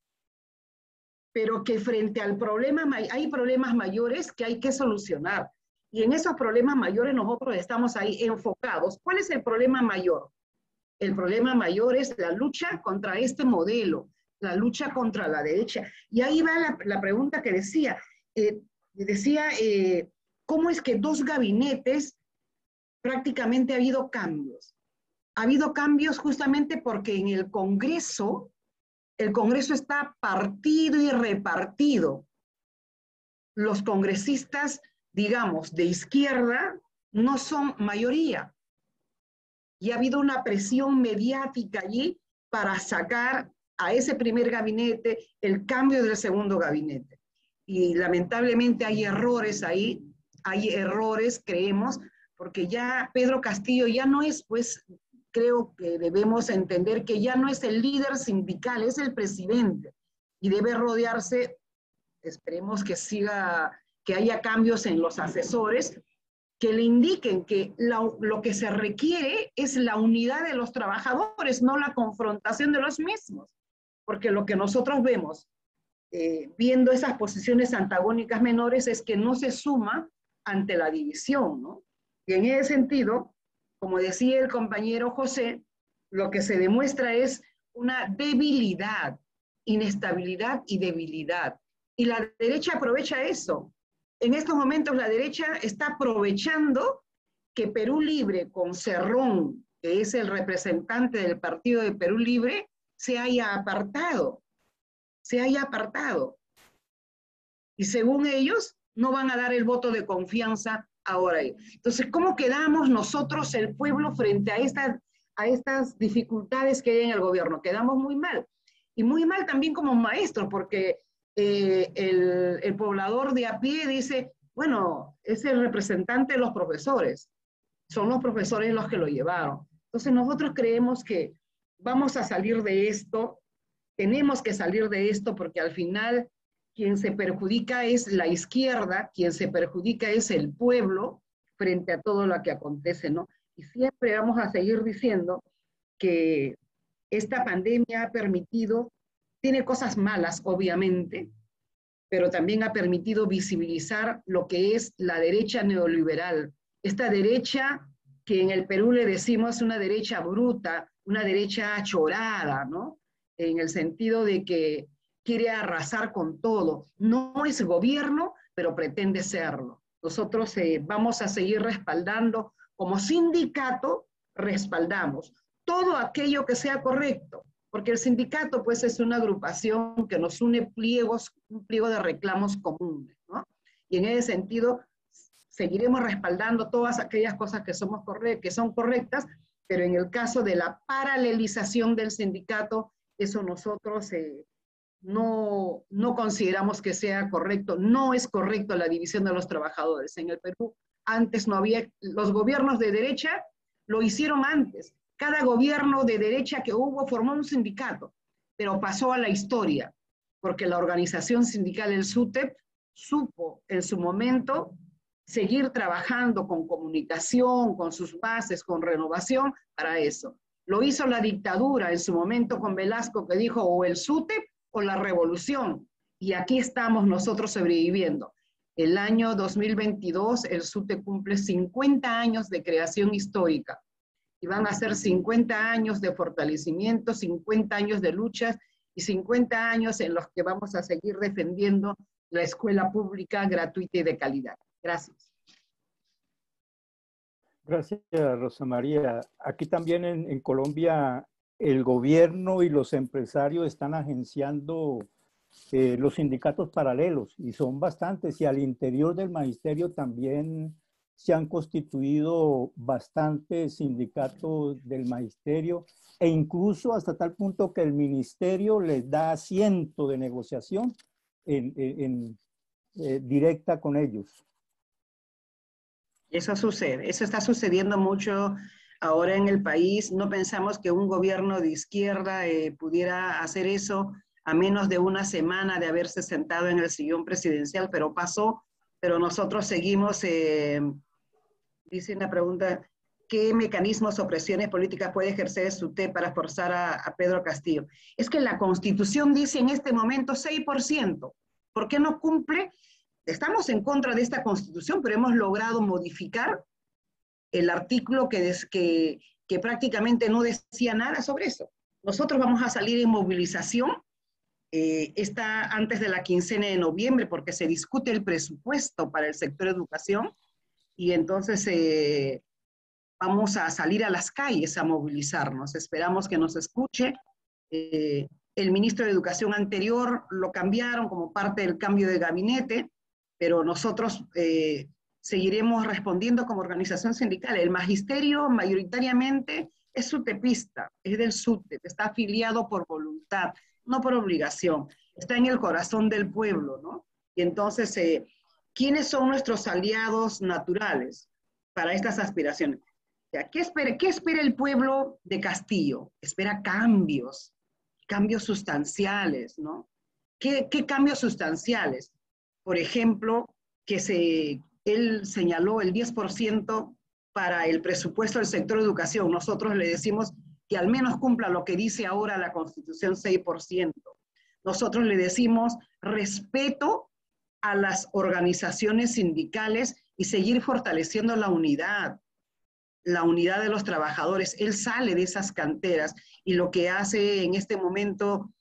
pero que frente al problema hay problemas mayores que hay que solucionar. Y en esos problemas mayores nosotros estamos ahí enfocados. ¿Cuál es el problema mayor? El problema mayor es la lucha contra este modelo, la lucha contra la derecha. Y ahí va la pregunta que decía, ¿cómo es que 2 gabinetes prácticamente ha habido cambios? Ha habido cambios justamente porque en el Congreso está partido y repartido. Los congresistas, digamos, de izquierda no son mayoría. Y ha habido una presión mediática allí para sacar a ese primer gabinete el cambio del segundo gabinete. Y lamentablemente hay errores ahí, creemos, porque ya Pedro Castillo ya no es, pues, creo que debemos entender que ya no es el líder sindical, es el presidente. Y debe rodearse, esperemos que haya cambios en los asesores, que le indiquen que lo que se requiere es la unidad de los trabajadores, no la confrontación de los mismos. Porque lo que nosotros vemos, viendo esas posiciones antagónicas menores, es que no se suma ante la división, ¿no? Y en ese sentido, como decía el compañero José, lo que se demuestra es una debilidad, inestabilidad y debilidad. Y la derecha aprovecha eso. En estos momentos la derecha está aprovechando que Perú Libre, con Cerrón, que es el representante del partido de Perú Libre, se haya apartado. Y según ellos, no van a dar el voto de confianza ahora. Entonces, ¿cómo quedamos nosotros, el pueblo, frente a estas dificultades que hay en el gobierno? Quedamos muy mal. Y muy mal también como maestros, porque el poblador de a pie dice, bueno, es el representante de los profesores. Son los profesores los que lo llevaron. Entonces, nosotros creemos que vamos a salir de esto, tenemos que salir de esto, porque al final quien se perjudica es la izquierda, quien se perjudica es el pueblo frente a todo lo que acontece, ¿no? Y siempre vamos a seguir diciendo que esta pandemia ha permitido, tiene cosas malas, obviamente, pero también ha permitido visibilizar lo que es la derecha neoliberal. Esta derecha que en el Perú le decimos una derecha bruta, una derecha chorada, ¿no? En el sentido de que quiere arrasar con todo. No es gobierno, pero pretende serlo. Nosotros vamos a seguir respaldando, como sindicato, respaldamos todo aquello que sea correcto, porque el sindicato pues es una agrupación que nos une un pliego de reclamos comunes, ¿no? Y en ese sentido seguiremos respaldando todas aquellas cosas que son correctas, pero en el caso de la paralelización del sindicato, eso nosotros no consideramos que sea correcto. No es correcto la división de los trabajadores. En el Perú antes no había, los gobiernos de derecha lo hicieron antes. Cada gobierno de derecha que hubo formó un sindicato, pero pasó a la historia, porque la organización sindical, el SUTEP, supo en su momento seguir trabajando con comunicación, con sus bases, con renovación, para eso. Lo hizo la dictadura en su momento con Velasco, que dijo o el SUTEP o la revolución, y aquí estamos nosotros sobreviviendo. El año 2022 el SUTEP cumple 50 años de creación histórica, y van a ser 50 años de fortalecimiento, 50 años de luchas, y 50 años en los que vamos a seguir defendiendo la escuela pública gratuita y de calidad. Gracias. Gracias, Rosa María. Aquí también en Colombia el gobierno y los empresarios están agenciando los sindicatos paralelos, y son bastantes, y al interior del magisterio también se han constituido bastantes sindicatos del magisterio, e incluso hasta tal punto que el ministerio les da asiento de negociación directa con ellos. Eso sucede, eso está sucediendo mucho ahora en el país. No pensamos que un gobierno de izquierda pudiera hacer eso a menos de una semana de haberse sentado en el sillón presidencial, pero pasó. Pero nosotros seguimos, dice una pregunta, ¿qué mecanismos o presiones políticas puede ejercer el SUTEP para forzar a Pedro Castillo? Es que la Constitución dice en este momento 6%. ¿Por qué no cumple? Estamos en contra de esta Constitución, pero hemos logrado modificar el artículo que prácticamente no decía nada sobre eso. Nosotros vamos a salir en movilización antes de la quincena de noviembre, porque se discute el presupuesto para el sector educación, y entonces vamos a salir a las calles a movilizarnos. Esperamos que nos escuche. El ministro de Educación anterior lo cambiaron como parte del cambio de gabinete, pero nosotros seguiremos respondiendo como organización sindical. El magisterio mayoritariamente es sutepista, es del SUTEP, está afiliado por voluntad, no por obligación, está en el corazón del pueblo, ¿no? Y entonces, ¿quiénes son nuestros aliados naturales para estas aspiraciones? ¿Qué espera el pueblo de Castillo? Espera cambios sustanciales, ¿no? ¿Qué cambios sustanciales? Por ejemplo, él señaló el 10% para el presupuesto del sector de educación. Nosotros le decimos que al menos cumpla lo que dice ahora la Constitución, 6%. Nosotros le decimos respeto a las organizaciones sindicales y seguir fortaleciendo la unidad de los trabajadores. Él sale de esas canteras y lo que hace en este momento,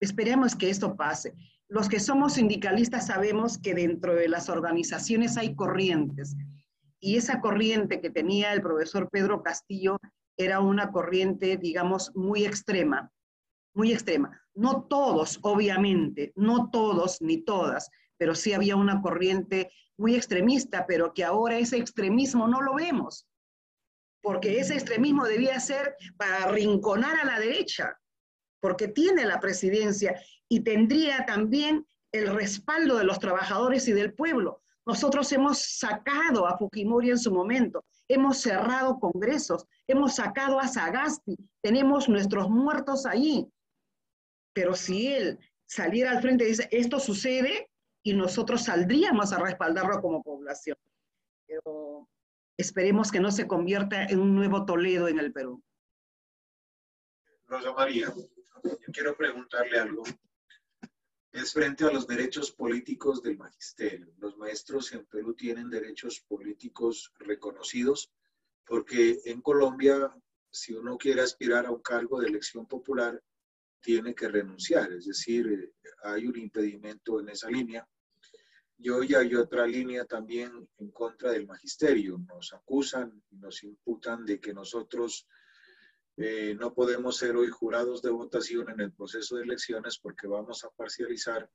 esperemos que esto pase. Los que somos sindicalistas sabemos que dentro de las organizaciones hay corrientes, y esa corriente que tenía el profesor Pedro Castillo era una corriente, digamos, muy extrema, muy extrema. No todos, obviamente, no todos ni todas, pero sí había una corriente muy extremista, pero que ahora ese extremismo no lo vemos, porque ese extremismo debía ser para arrinconar a la derecha, porque tiene la presidencia y tendría también el respaldo de los trabajadores y del pueblo. Nosotros hemos sacado a Fujimori en su momento, hemos cerrado congresos, hemos sacado a Sagasti, tenemos nuestros muertos allí. Pero si él saliera al frente y dice, esto sucede, y nosotros saldríamos a respaldarlo como población. Pero esperemos que no se convierta en un nuevo Toledo en el Perú. Rosa María, yo quiero preguntarle algo. Es frente a los derechos políticos del magisterio. Los maestros en Perú tienen derechos políticos reconocidos, porque en Colombia, si uno quiere aspirar a un cargo de elección popular, tiene que renunciar, es decir, hay un impedimento en esa línea. Y hoy hay otra línea también en contra del magisterio. Nos acusan y nos imputan de que nosotros no podemos ser hoy jurados de votación en el proceso de elecciones porque vamos a parcializar,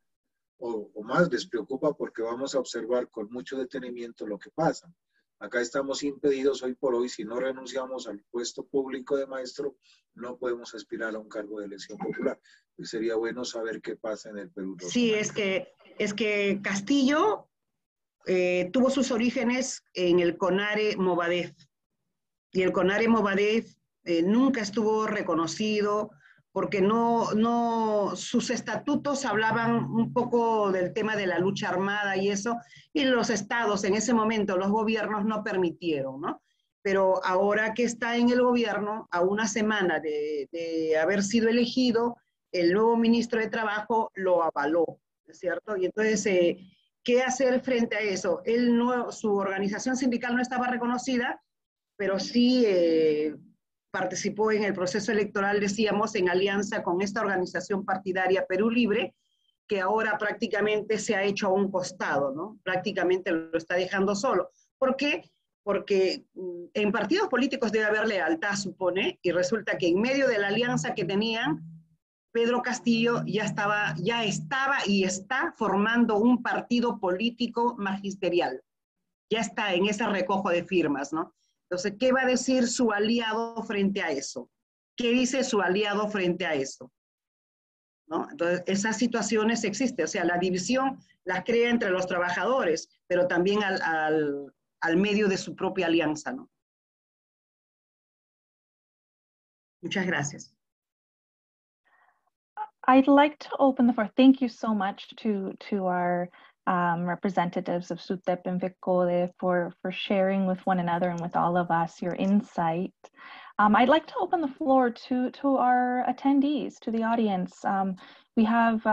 o más les preocupa porque vamos a observar con mucho detenimiento lo que pasa. Acá estamos impedidos hoy por hoy, si no renunciamos al puesto público de maestro, no podemos aspirar a un cargo de elección popular. Pues sería bueno saber qué pasa en el Perú. Sí, es que Castillo tuvo sus orígenes en el CONARE Movadef, y el CONARE Movadef nunca estuvo reconocido porque sus estatutos hablaban un poco del tema de la lucha armada y eso, y los estados en ese momento, los gobiernos no permitieron, ¿no? Pero ahora que está en el gobierno, a una semana de haber sido elegido, el nuevo ministro de Trabajo lo avaló, ¿no es cierto? Y entonces, ¿qué hacer frente a eso? Su organización sindical no estaba reconocida, pero sí participó en el proceso electoral, decíamos, en alianza con esta organización partidaria Perú Libre, que ahora prácticamente se ha hecho a un costado, ¿no? Prácticamente lo está dejando solo. ¿Por qué? Porque en partidos políticos debe haber lealtad, supone, y resulta que en medio de la alianza que tenían, Pedro Castillo ya estaba y está formando un partido político magisterial. Ya está en ese recojo de firmas, ¿no? Entonces, ¿qué va a decir su aliado frente a eso? ¿Qué dice su aliado frente a eso? ¿No? Entonces, esas situaciones existen. O sea, la división la crea entre los trabajadores, pero también al medio de su propia alianza, ¿no? Muchas gracias. I'd like to open the floor. Thank you so much to our representatives of SUTEP and FECODE for sharing with one another and with all of us your insight. I'd like to open the floor to our attendees, to the audience. We have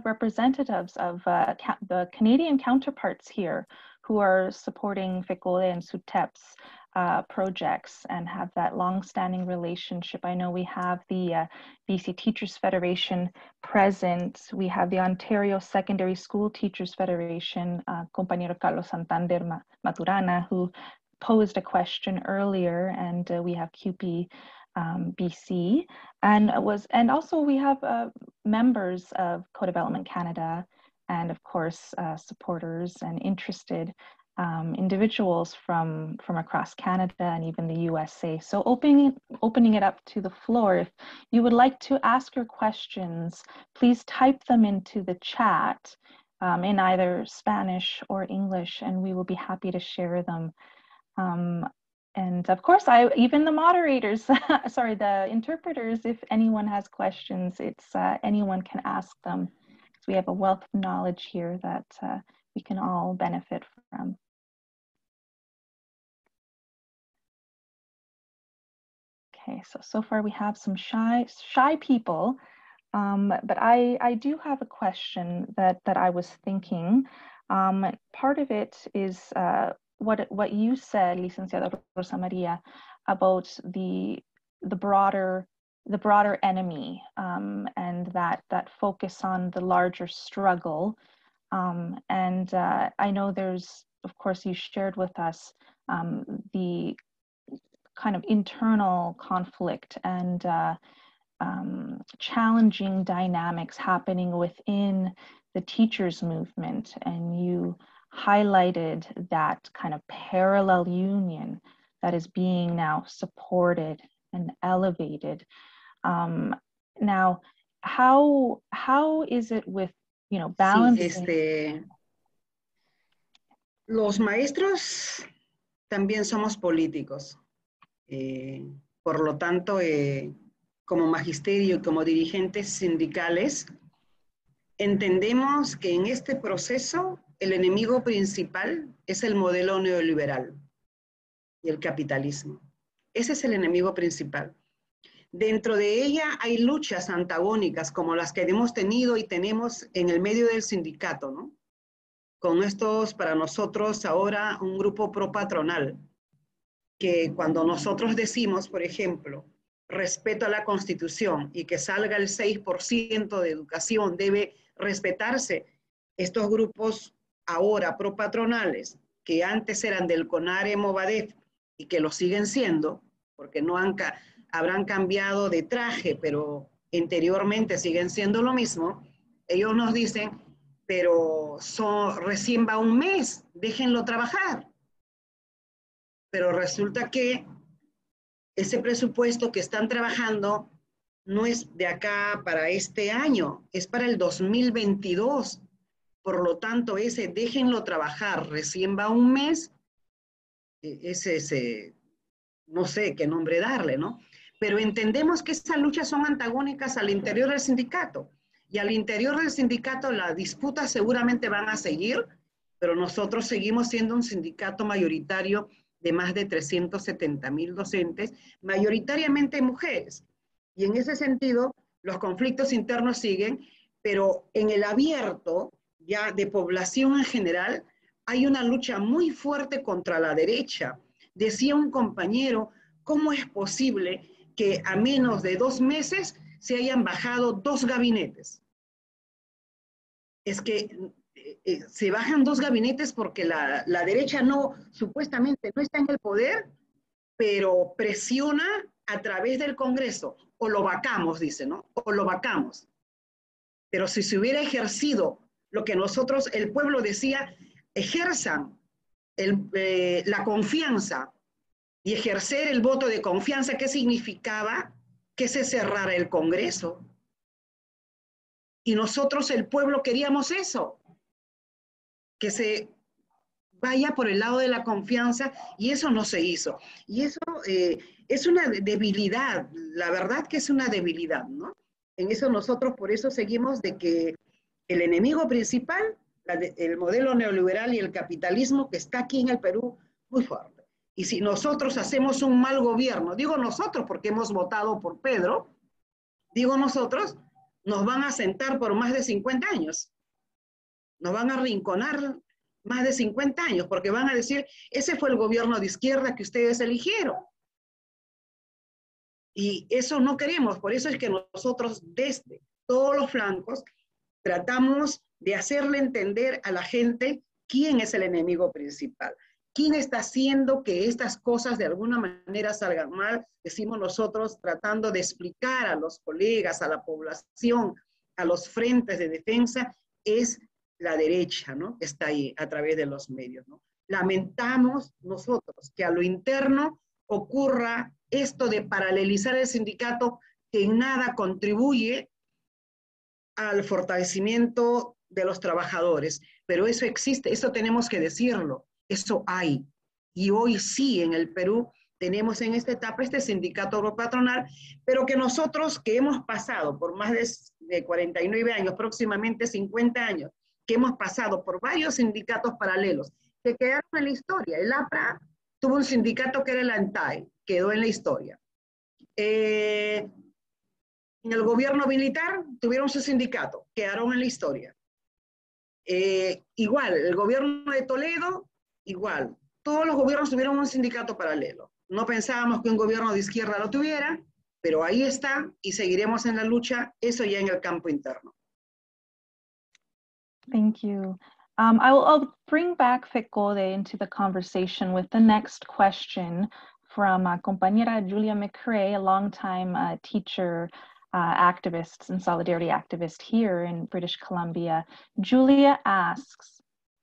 representatives of the Canadian counterparts here who are supporting FECODE and SUTEP's projects and have that long-standing relationship. I know we have the BC Teachers Federation present. We have the Ontario Secondary School Teachers Federation, compañero Carlos Santander Maturana, who posed a question earlier, and we have CUPE BC, and also we have members of Co-Development Canada, and of course supporters and interested individuals from across Canada and even the USA. So opening it up to the floor, if you would like to ask your questions, please type them into the chat in either Spanish or English, and we will be happy to share them. And of course, even the moderators, sorry, the interpreters, if anyone has questions, it's anyone can ask them. So we have a wealth of knowledge here that we can all benefit from. Okay, so far we have some shy people, but I do have a question that I was thinking. Part of it is what you said, Licenciada Rosa Maria, about the broader enemy and that focus on the larger struggle. And I know there's, of course, you shared with us the kind of internal conflict and challenging dynamics happening within the teachers movement, and you highlighted that kind of parallel union that is being now supported and elevated. Now, how is it with, you know, balancing? Sí, los maestros también somos políticos. Por lo tanto, como magisterio y como dirigentes sindicales, entendemos que en este proceso el enemigo principal es el modelo neoliberal y el capitalismo. Ese es el enemigo principal. Dentro de ella hay luchas antagónicas como las que hemos tenido y tenemos en el medio del sindicato, ¿no? Con estos, para nosotros ahora, un grupo propatronal, que cuando nosotros decimos, por ejemplo, respeto a la Constitución y que salga el 6% de educación debe respetarse, estos grupos ahora propatronales, que antes eran del CONARE Movadef y que lo siguen siendo, porque no habrán cambiado de traje, pero interiormente siguen siendo lo mismo, ellos nos dicen, pero recién va un mes, déjenlo trabajar. Pero resulta que ese presupuesto que están trabajando no es de acá para este año, es para el 2022. Por lo tanto, ese déjenlo trabajar, recién va un mes, ese no sé qué nombre darle, ¿no? Pero entendemos que esas luchas son antagónicas al interior del sindicato. Y al interior del sindicato las disputas seguramente van a seguir, pero nosotros seguimos siendo un sindicato mayoritario de más de 370,000 docentes, mayoritariamente mujeres. Y en ese sentido, los conflictos internos siguen, pero en el abierto, ya de población en general, hay una lucha muy fuerte contra la derecha. Decía un compañero, ¿cómo es posible que a menos de 2 meses se hayan bajado 2 gabinetes? Es que se bajan 2 gabinetes porque la derecha supuestamente no está en el poder, pero presiona a través del Congreso, o lo vacamos, dice, ¿no? O lo vacamos. Pero si se hubiera ejercido lo que nosotros, el pueblo decía, ejerzan la confianza y ejercer el voto de confianza, ¿qué significaba? Que se cerrara el Congreso. Y nosotros, el pueblo, queríamos eso, que se vaya por el lado de la confianza, y eso no se hizo. Y eso es una debilidad, la verdad que es una debilidad, ¿no? En eso nosotros por eso seguimos de que el enemigo principal, el modelo neoliberal y el capitalismo que está aquí en el Perú, muy fuerte. Y si nosotros hacemos un mal gobierno, digo nosotros porque hemos votado por Pedro, digo nosotros, nos van a sentar por más de 50 años. Nos van a arrinconar más de 50 años, porque van a decir, ese fue el gobierno de izquierda que ustedes eligieron. Y eso no queremos, por eso es que nosotros desde todos los flancos tratamos de hacerle entender a la gente quién es el enemigo principal, quién está haciendo que estas cosas de alguna manera salgan mal, decimos nosotros tratando de explicar a los colegas, a la población, a los frentes de defensa, es la derecha, ¿no? Está ahí a través de los medios, ¿no? Lamentamos nosotros que a lo interno ocurra esto de paralelizar el sindicato que en nada contribuye al fortalecimiento de los trabajadores, pero eso existe, eso tenemos que decirlo, eso hay. Y hoy sí en el Perú tenemos en esta etapa este sindicato patronal, pero que nosotros que hemos pasado por más de 49 años, próximamente 50 años, que hemos pasado por varios sindicatos paralelos, que quedaron en la historia. El APRA tuvo un sindicato que era el ANTAE, quedó en la historia. En el gobierno militar tuvieron su sindicato, quedaron en la historia. Igual, el gobierno de Toledo, igual. Todos los gobiernos tuvieron un sindicato paralelo. No pensábamos que un gobierno de izquierda lo tuviera, pero ahí está y seguiremos en la lucha, eso ya en el campo interno. Thank you. I'll bring back FECODE into the conversation with the next question from compañera Julia McCrae, a longtime teacher activists and solidarity activist here in British Columbia. Julia asks,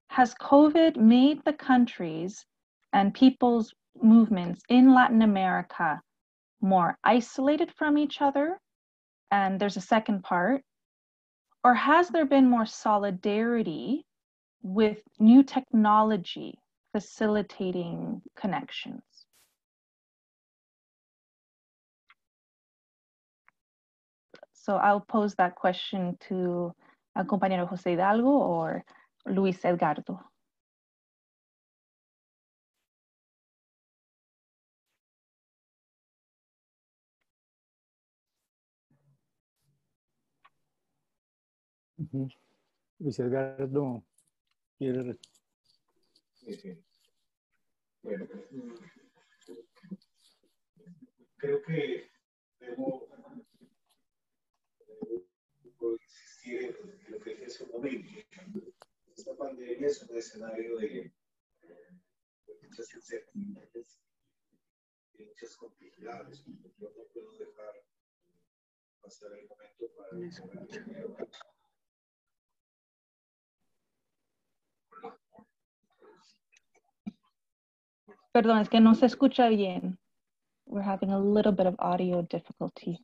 has COVID made the countries and people's movements in Latin America more isolated from each other? And there's a second part. Or has there been more solidarity with new technology facilitating connections? So I'll pose that question to al compañero José Hidalgo or Luis Edgardo. Luis Edgardo, ¿quiere? Sí. Bueno, creo que debo insistir en lo que dije hace un momento. Esta pandemia es un escenario de muchas incertidumbres, de muchas complejidades. Yo no puedo dejar pasar el momento para Perdón, es que no se escucha bien. We're having a little bit of audio difficulty.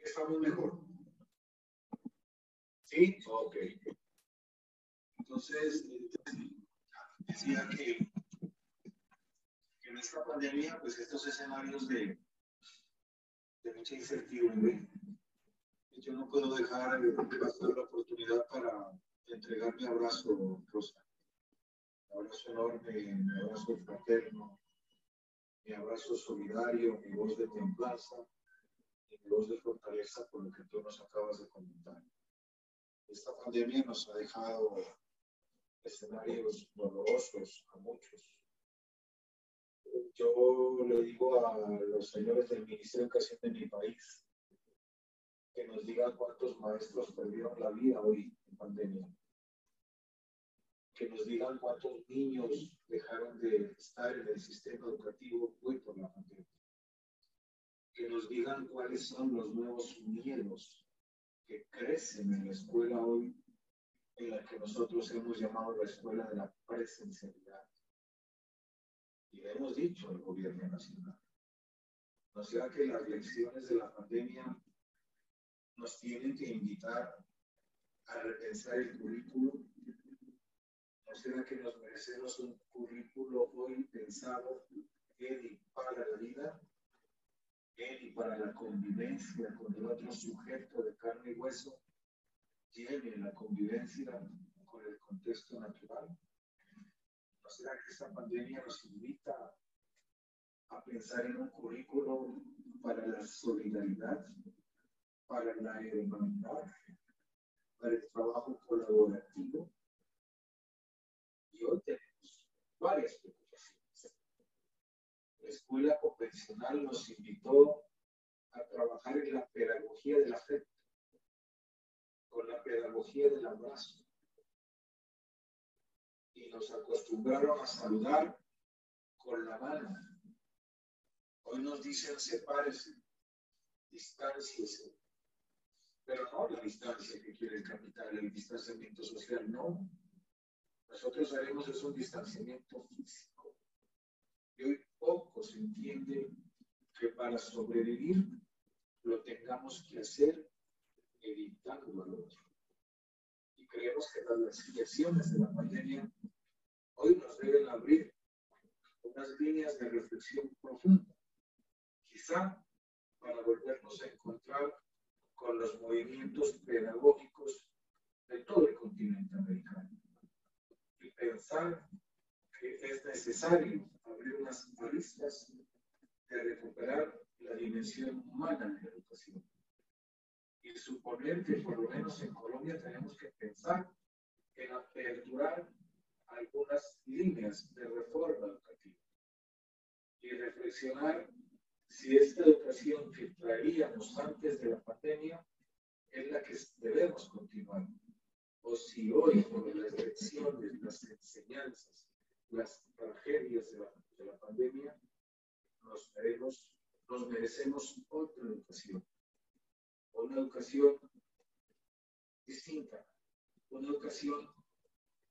Estamos mejor. ¿Sí? Ok. Entonces, decía que en esta pandemia, pues estos escenarios de mucha incertidumbre, yo no puedo dejar pasar la oportunidad para entregar mi abrazo, Rosa. Mi abrazo enorme, mi abrazo fraterno, mi abrazo solidario, mi voz de templanza y mi voz de fortaleza por lo que tú nos acabas de comentar. Esta pandemia nos ha dejado escenarios dolorosos a muchos. Yo le digo a los señores del Ministerio de Educación de mi país que nos digan cuántos maestros perdieron la vida hoy en pandemia. Que nos digan cuántos niños dejaron de estar en el sistema educativo hoy por la pandemia. Que nos digan cuáles son los nuevos miedos que crecen en la escuela hoy, en la que nosotros hemos llamado la escuela de la presencialidad. Y le hemos dicho al gobierno nacional, ¿no será que las lecciones de la pandemia nos tienen que invitar a repensar el currículo? ¿No será que nos merecemos un currículo hoy pensado en y para la vida, en y para la convivencia con el otro sujeto de carne y hueso, y en la convivencia con el contexto natural? ¿No será que esta pandemia nos invita a pensar en un currículo para la solidaridad, para la hermandad, para el trabajo colaborativo? Y hoy tenemos varias preocupaciones. La escuela convencional nos invitó a trabajar en la pedagogía del afecto, con la pedagogía del abrazo. Y nos acostumbraron a saludar con la mano. Hoy nos dicen sepárese, distánciese. Pero no la distancia que quiere el capital, el distanciamiento social, no. Nosotros haremos es un distanciamiento físico. Y hoy poco se entiende que para sobrevivir lo tengamos que hacer evitando al otro. Y creemos que las lecciones de la pandemia hoy nos deben abrir unas líneas de reflexión profunda, quizá para volvernos a encontrar con los movimientos pedagógicos de todo el continente americano y pensar que es necesario abrir unas aristas de recuperar la dimensión humana de la educación, ir suponer que por lo menos en Colombia tenemos que pensar en aperturar algunas líneas de reforma educativa y reflexionar si esta educación que traíamos antes de la pandemia es la que debemos continuar, o si hoy, por las lecciones, las enseñanzas, las tragedias de la pandemia, nos merecemos otra educación, una educación distinta, una educación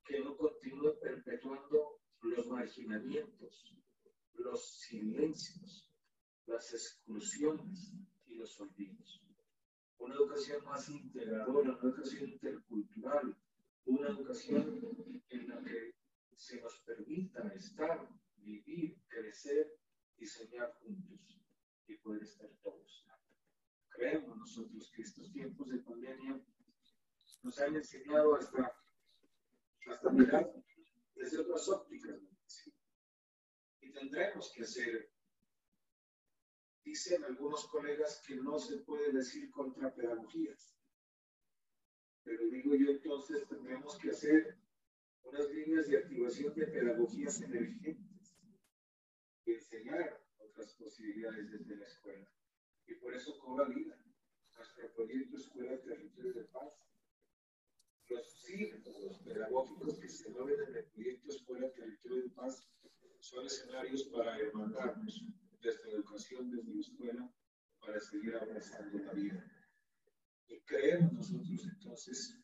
que no continúe perpetuando los marginamientos, los silencios, las exclusiones y los olvidos. Una educación más integradora, una educación intercultural, una educación en la que se nos permita estar, vivir, crecer y soñar juntos y poder estar todos. Creemos nosotros que estos tiempos de pandemia nos han enseñado hasta mirar desde otras ópticas. Y tendremos que hacer, dicen algunos colegas, que no se puede decir contrapedagogías. Pero digo yo, entonces tendremos que hacer unas líneas de activación de pedagogías emergentes y enseñar otras posibilidades desde la escuela. Y por eso cobra vida nuestro proyecto Escuela Territorio de Paz. Los círculos pedagógicos que se logran en el proyecto Escuela Territorio de Paz son escenarios para hermanarnos desde la educación, desde la escuela, para seguir abrazando la vida. Y creemos nosotros entonces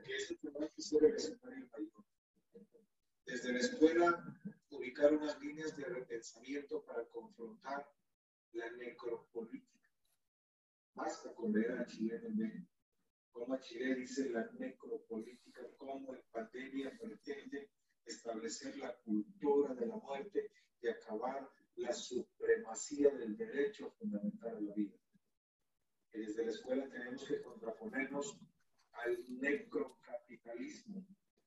que este tendrá que ser el escenario mayor. Desde la escuela, ubicar unas líneas de repensamiento para confrontar la necropolítica. Basta con ver a Chile también, como Chile dice la necropolítica, cómo en pandemia pretende establecer la cultura de la muerte y acabar la supremacía del derecho fundamental a la vida. Y desde la escuela tenemos que contraponernos al necrocapitalismo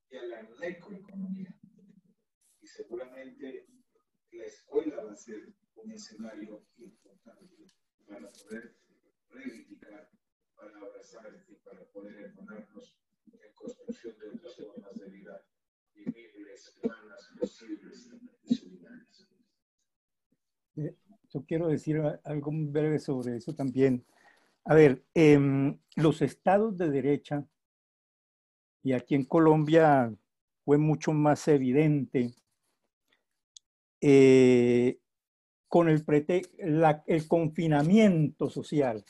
y a la necroeconomía. Y seguramente la escuela va a ser un escenario importante para poder reivindicar, para abrazar y para poder hermanarnos en construcción de otras formas de vida vivibles, humanas, posibles y solidarias. Yo quiero decir algo muy breve sobre eso también. A ver, los estados de derecha, y aquí en Colombia fue mucho más evidente, con el confinamiento social,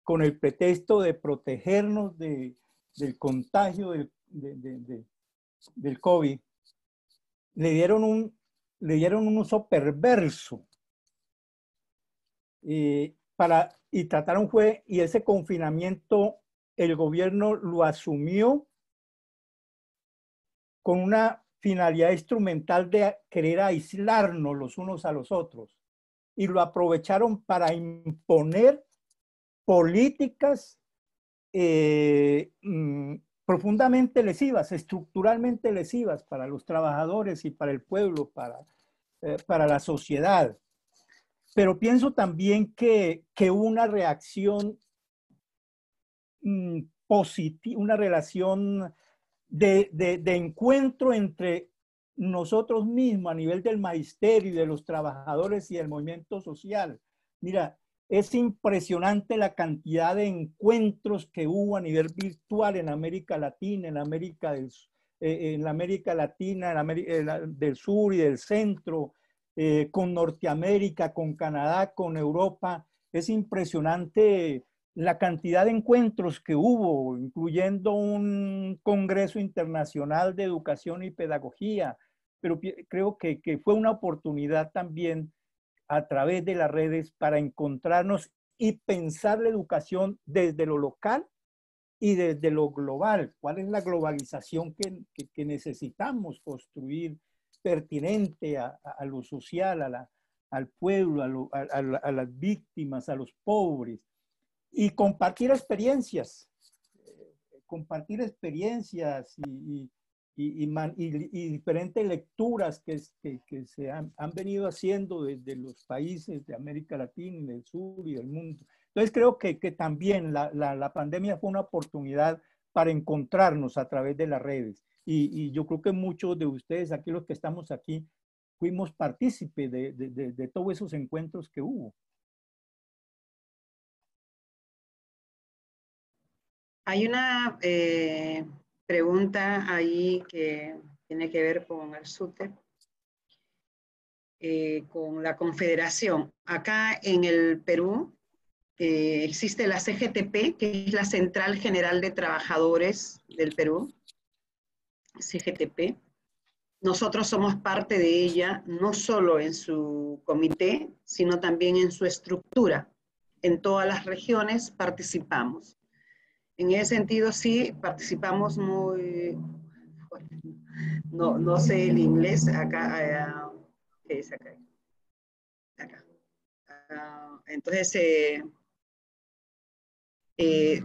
con el pretexto de protegernos del contagio del COVID, le dieron un uso perverso y trataron y ese confinamiento el gobierno lo asumió con una finalidad instrumental de querer aislarnos los unos a los otros, y lo aprovecharon para imponer políticas profundamente lesivas, estructuralmente lesivas para los trabajadores y para el pueblo, para la sociedad. Pero pienso también que hubo una reacción positiva, una relación de encuentro entre nosotros mismos a nivel del magisterio y de los trabajadores y del movimiento social. Mira, es impresionante la cantidad de encuentros que hubo a nivel virtual en América Latina, en América Latina, del sur y del centro, con Norteamérica, con Canadá, con Europa. Es impresionante la cantidad de encuentros que hubo, incluyendo un Congreso Internacional de Educación y Pedagogía, pero creo que fue una oportunidad también a través de las redes para encontrarnos y pensar la educación desde lo local y desde lo global. ¿Cuál es la globalización que necesitamos construir pertinente a lo social, al pueblo, a las víctimas, a los pobres? Y compartir experiencias y diferentes lecturas que se han venido haciendo desde los países de América Latina, del sur y del mundo. Entonces creo que también la pandemia fue una oportunidad para encontrarnos a través de las redes. Y yo creo que muchos de ustedes, aquí los que estamos aquí, fuimos partícipes de todos esos encuentros que hubo. Hay una pregunta ahí que tiene que ver con el SUTEP, con la Confederación. Acá en el Perú existe la CGTP, que es la Central General de Trabajadores del Perú, CGTP. Nosotros somos parte de ella, no solo en su comité, sino también en su estructura. En todas las regiones participamos. En ese sentido, sí, participamos muy... No sé el inglés, acá, ¿qué es acá? Acá. Entonces,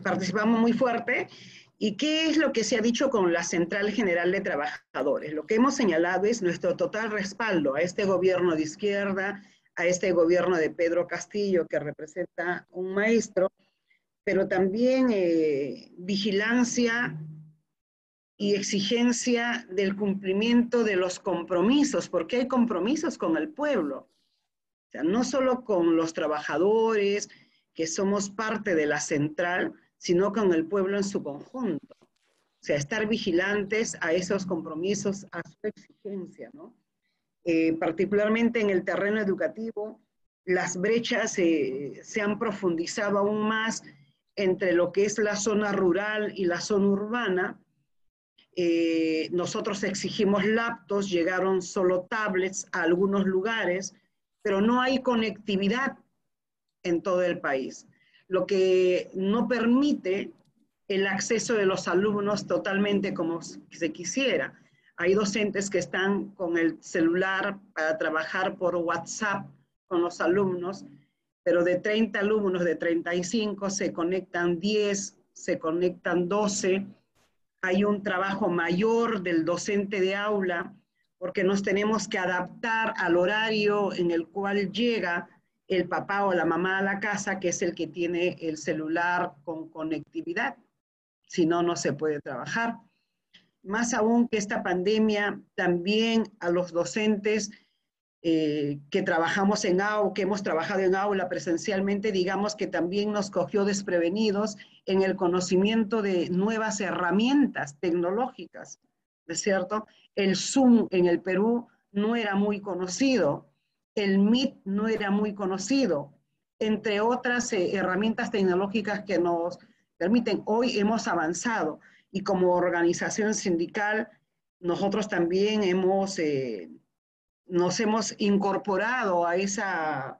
participamos muy fuerte. ¿Y qué es lo que se ha dicho con la Central General de Trabajadores? Lo que hemos señalado es nuestro total respaldo a este gobierno de izquierda, a este gobierno de Pedro Castillo, que representa un maestro, pero también vigilancia y exigencia del cumplimiento de los compromisos, porque hay compromisos con el pueblo. O sea, no solo con los trabajadores, que somos parte de la central, sino con el pueblo en su conjunto. O sea, estar vigilantes a esos compromisos, a su exigencia, ¿no? Particularmente en el terreno educativo, las brechas se han profundizado aún más entre lo que es la zona rural y la zona urbana. Nosotros exigimos laptops, llegaron solo tablets a algunos lugares, pero no hay conectividad en todo el país, lo que no permite el acceso de los alumnos totalmente como se quisiera. Hay docentes que están con el celular para trabajar por WhatsApp con los alumnos, pero de 30 alumnos, de 35, se conectan 10, se conectan 12. Hay un trabajo mayor del docente de aula, porque nos tenemos que adaptar al horario en el cual llega el papá o la mamá a la casa, que es el que tiene el celular con conectividad. Si no, no se puede trabajar. Más aún que esta pandemia, también a los docentes que trabajamos en aula, que hemos trabajado en aula presencialmente, digamos que también nos cogió desprevenidos en el conocimiento de nuevas herramientas tecnológicas, ¿no es cierto? El Zoom en el Perú no era muy conocido, el Meet no era muy conocido, entre otras herramientas tecnológicas que nos permiten. Hoy hemos avanzado y como organización sindical nosotros también nos hemos incorporado a esta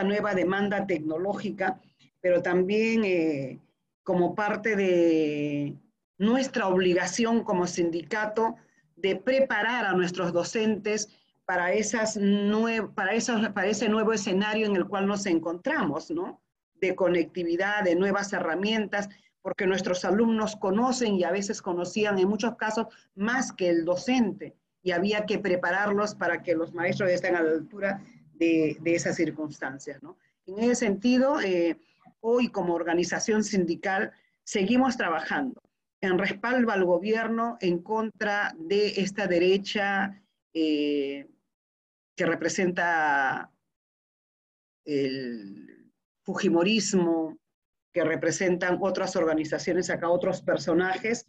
nueva demanda tecnológica, pero también como parte de nuestra obligación como sindicato de preparar a nuestros docentes para ese nuevo escenario en el cual nos encontramos, ¿no? De conectividad, de nuevas herramientas, porque nuestros alumnos conocen y a veces conocían en muchos casos más que el docente, y había que prepararlos para que los maestros estén a la altura de esas circunstancias, ¿no? En ese sentido, hoy como organización sindical seguimos trabajando en respaldo al gobierno en contra de esta derecha que representa el fujimorismo, que representan otras organizaciones acá, otros personajes,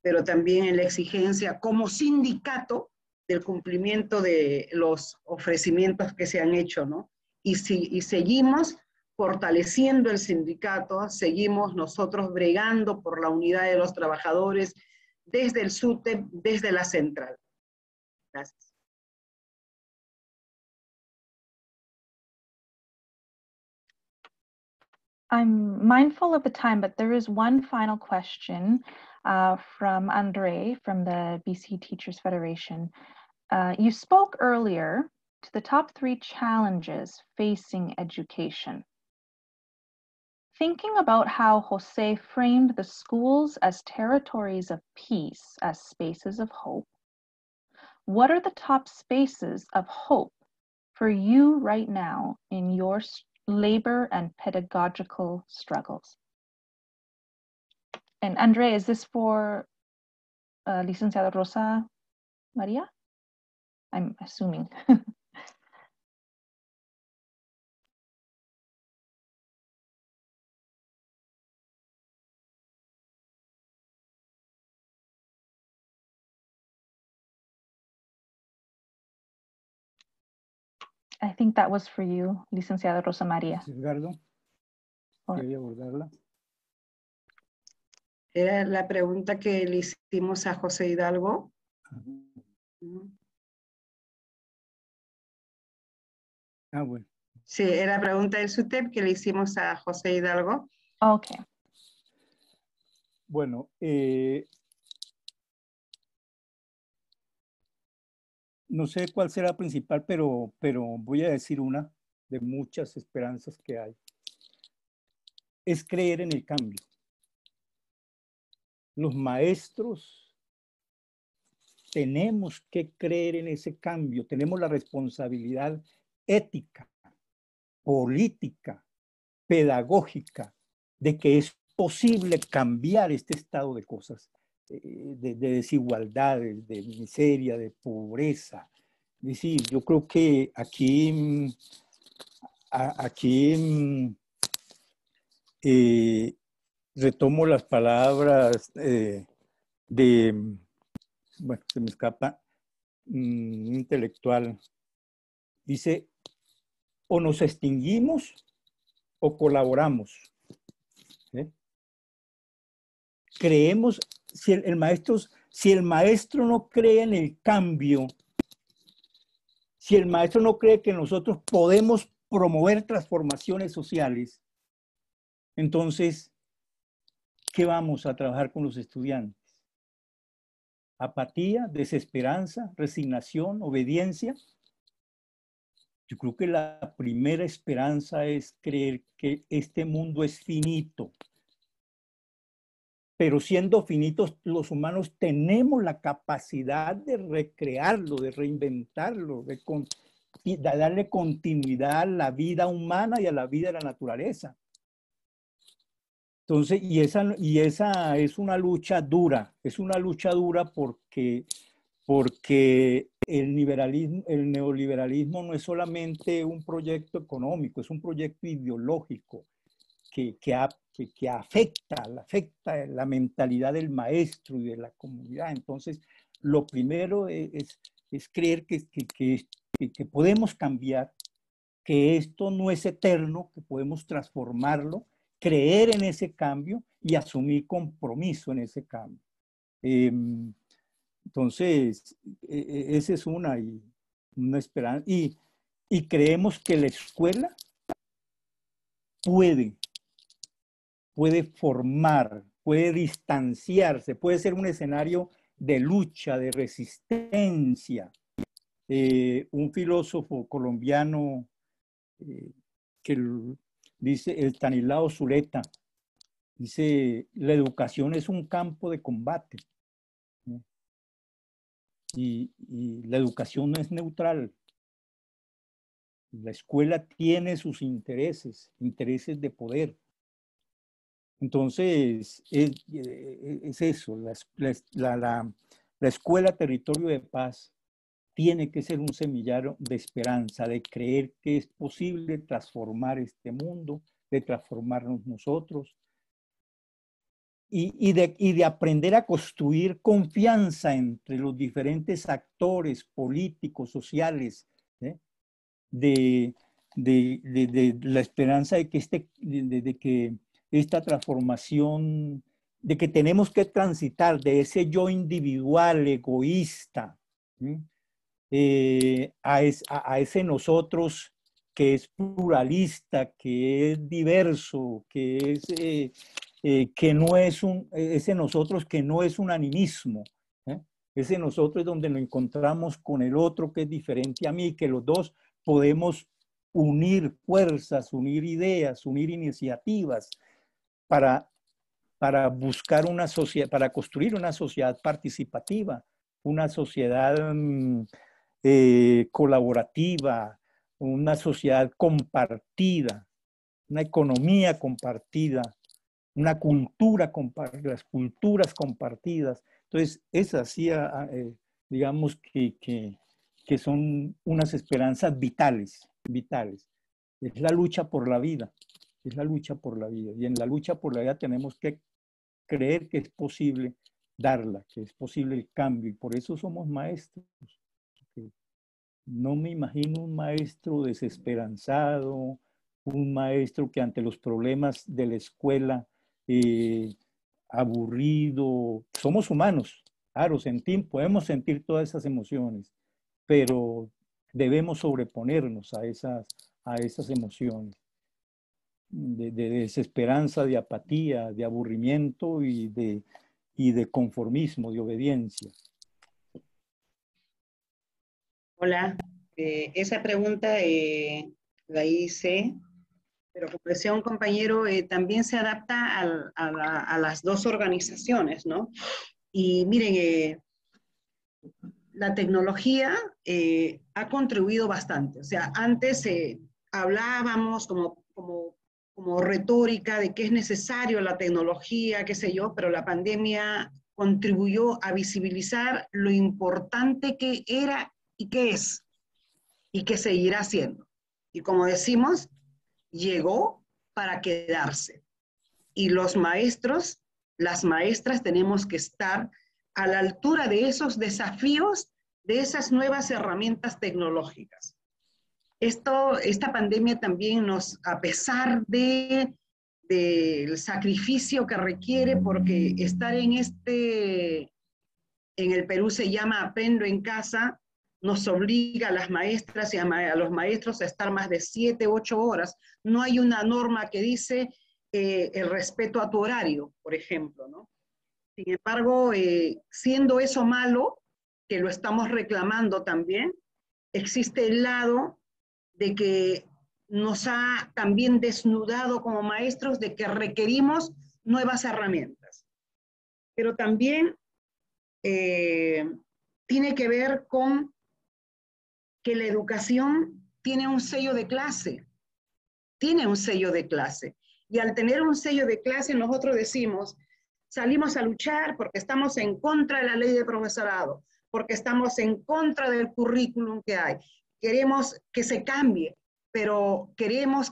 pero también en la exigencia como sindicato del cumplimiento de los ofrecimientos que se han hecho, ¿no? Y seguimos fortaleciendo el sindicato, seguimos nosotros bregando por la unidad de los trabajadores desde el SUTEP, desde la central. Gracias. I'm mindful of the time, but there is one final question from Andre from the BC Teachers Federation. You spoke earlier to the top 3 challenges facing education. Thinking about how Jose framed the schools as territories of peace, as spaces of hope, what are the top spaces of hope for you right now in your labor and pedagogical struggles. And Andre, is this for Licenciada Rosa Maria? I'm assuming. I think that was for you, Licenciada Rosa Maria. Edgardo, ¿quería abordarla? Era la pregunta que le hicimos a José Hidalgo. Ah, bueno. Sí, era la pregunta del SUTEP que le hicimos a José Hidalgo. Okay. Bueno, no sé cuál será principal, pero voy a decir una de muchas esperanzas que hay. Es creer en el cambio. Los maestros tenemos que creer en ese cambio, tenemos la responsabilidad ética, política, pedagógica, de que es posible cambiar este estado de cosas, de desigualdades, de miseria, de pobreza. Es decir, yo creo que aquí retomo las palabras bueno, se me escapa, un intelectual. Dice, o nos extinguimos o colaboramos. Creemos, si el maestro no cree en el cambio, si el maestro no cree que nosotros podemos promover transformaciones sociales, entonces, ¿qué vamos a trabajar con los estudiantes? ¿Apatía, desesperanza, resignación, obediencia? Yo creo que la primera esperanza es creer que este mundo es finito. Pero siendo finitos, los humanos tenemos la capacidad de recrearlo, de reinventarlo, de darle continuidad a la vida humana y a la vida de la naturaleza. Entonces, y esa es una lucha dura porque el neoliberalismo no es solamente un proyecto económico, es un proyecto ideológico que afecta la mentalidad del maestro y de la comunidad. Entonces, lo primero es creer que podemos cambiar, que esto no es eterno, que podemos transformarlo, creer en ese cambio y asumir compromiso en ese cambio. Entonces, esa es una esperanza. Y creemos que la escuela puede formar, puede distanciarse, puede ser un escenario de lucha, de resistencia. Un filósofo colombiano que dice, Estanislao Zuleta, dice, la educación es un campo de combate. Y la educación no es neutral. La escuela tiene sus intereses de poder. Entonces, es eso, la escuela Territorio de Paz tiene que ser un semillero de esperanza, de creer que es posible transformar este mundo, de transformarnos nosotros, y de aprender a construir confianza entre los diferentes actores políticos, sociales, de la esperanza de que esta transformación, de que tenemos que transitar de ese yo individual, egoísta, a ese nosotros que es pluralista, que es diverso, que no es ese nosotros que no es un animismo. Ese nosotros es donde nos encontramos con el otro que es diferente a mí, que los dos podemos unir fuerzas, unir ideas, unir iniciativas para buscar una sociedad, para construir una sociedad participativa, una sociedad colaborativa, una sociedad compartida, una economía compartida, una cultura compartida, las culturas compartidas. Entonces, esas sí, digamos que son unas esperanzas vitales, vitales. Es la lucha por la vida, es la lucha por la vida. Y en la lucha por la vida tenemos que creer que es posible darla, que es posible el cambio. Y por eso somos maestros. No me imagino un maestro desesperanzado, un maestro que ante los problemas de la escuela, aburrido. Somos humanos, claro, podemos sentir todas esas emociones, pero debemos sobreponernos a esas emociones de desesperanza, de apatía, de aburrimiento y de conformismo, de obediencia. Hola, esa pregunta la hice, pero como decía un compañero, también se adapta a las dos organizaciones, ¿no? Y miren, la tecnología ha contribuido bastante. O sea, antes hablábamos como retórica de que es necesario la tecnología, qué sé yo, pero la pandemia contribuyó a visibilizar lo importante que era y qué es, y que seguirá siendo. Y como decimos, llegó para quedarse. Y los maestros, las maestras tenemos que estar a la altura de esos desafíos, de esas nuevas herramientas tecnológicas. Esta pandemia también nos, a pesar del sacrificio que requiere, porque estar en el Perú se llama Aprendo en Casa, nos obliga a las maestras y a los maestros a estar más de 7, 8 horas. No hay una norma que dice el respeto a tu horario, por ejemplo, ¿no? Sin embargo, siendo eso malo, que lo estamos reclamando también, existe el lado de que nos ha también desnudado como maestros de que requerimos nuevas herramientas. Pero también tiene que ver con que la educación tiene un sello de clase, tiene un sello de clase. Y al tener un sello de clase, nosotros decimos, salimos a luchar porque estamos en contra de la ley de profesorado, porque estamos en contra del currículum que hay. Queremos que se cambie, pero queremos.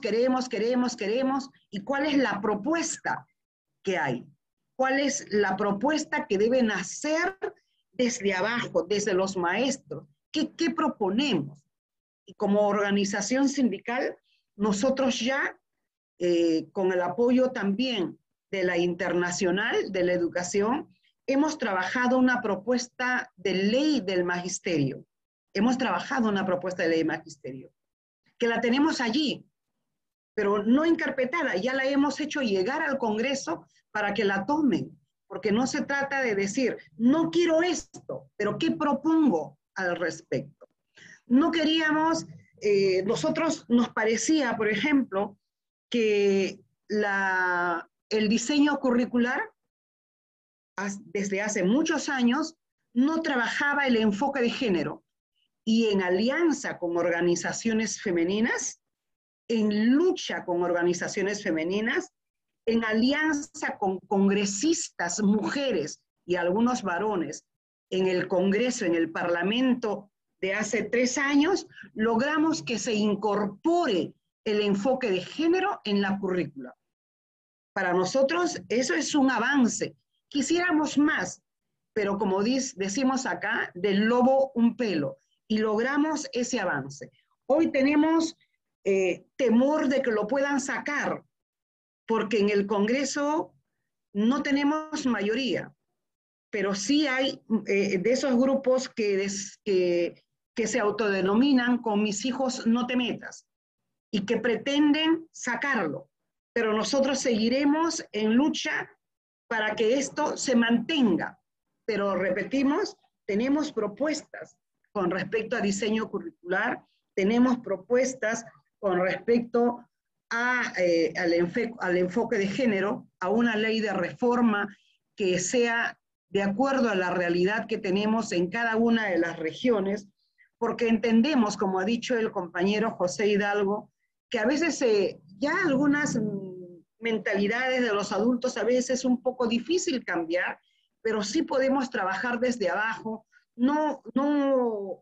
¿Y cuál es la propuesta que hay? ¿Cuál es la propuesta que deben hacer desde abajo, desde los maestros? ¿Qué proponemos? Y como organización sindical, nosotros ya, con el apoyo también de la Internacional de la Educación, hemos trabajado una propuesta de ley del magisterio. Hemos trabajado una propuesta de ley del magisterio, que la tenemos allí, pero no encarpetada, ya la hemos hecho llegar al Congreso para que la tomen, porque no se trata de decir, no quiero esto, pero ¿qué propongo al respecto? No queríamos, nosotros nos parecía, por ejemplo, que el diseño curricular desde hace muchos años no trabajaba el enfoque de género, y en alianza con organizaciones femeninas, en lucha con organizaciones femeninas, en alianza con congresistas, mujeres y algunos varones, en el Congreso, en el Parlamento de hace 3 años, logramos que se incorpore el enfoque de género en la currícula. Para nosotros eso es un avance. Quisiéramos más, pero como decimos acá, del lobo un pelo, y logramos ese avance. Hoy tenemos temor de que lo puedan sacar, porque en el Congreso no tenemos mayoría, pero sí hay de esos grupos que se autodenominan con mis hijos no te metas, y que pretenden sacarlo, pero nosotros seguiremos en lucha para que esto se mantenga. Pero repetimos, tenemos propuestas con respecto a diseño curricular, tenemos propuestas con respecto al enfoque de género, a una ley de reforma que sea de acuerdo a la realidad que tenemos en cada una de las regiones, porque entendemos, como ha dicho el compañero José Hidalgo, que a veces ya algunas mentalidades de los adultos a veces es un poco difícil cambiar, pero sí podemos trabajar desde abajo, no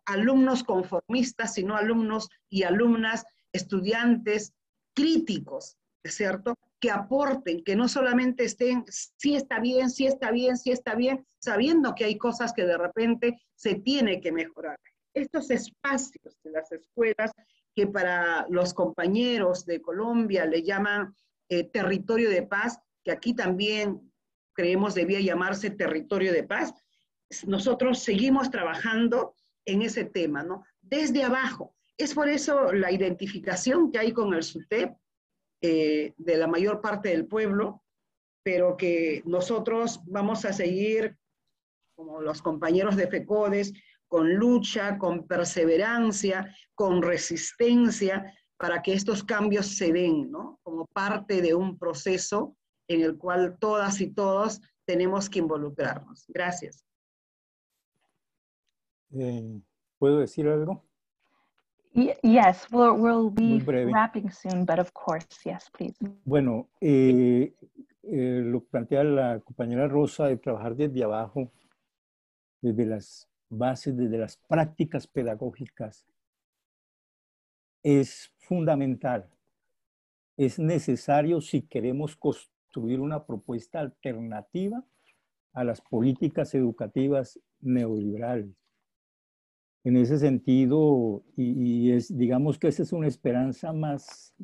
alumnos conformistas, sino alumnos y alumnas, estudiantes críticos, ¿cierto? Que aporten, que no solamente estén, sí está bien, sí está bien, sí está bien, sabiendo que hay cosas que de repente se tiene que mejorar. Estos espacios de las escuelas que para los compañeros de Colombia le llaman territorio de paz, que aquí también creemos debía llamarse territorio de paz, nosotros seguimos trabajando en ese tema, ¿no? Desde abajo. Es por eso la identificación que hay con el SUTEP de la mayor parte del pueblo, pero que nosotros vamos a seguir, como los compañeros de FECODES, con lucha, con perseverancia, con resistencia, para que estos cambios se den, ¿no? Como parte de un proceso en el cual todas y todos tenemos que involucrarnos. Gracias. ¿Puedo decir algo? Yes, we'll Muy be breve. wrapping soon, but of course, yes, please. Bueno, lo que plantea la compañera Rosa de trabajar desde abajo, desde las bases, desde las prácticas pedagógicas, es fundamental. Es necesario si queremos construir una propuesta alternativa a las políticas educativas neoliberales. En ese sentido, digamos que esa es una esperanza más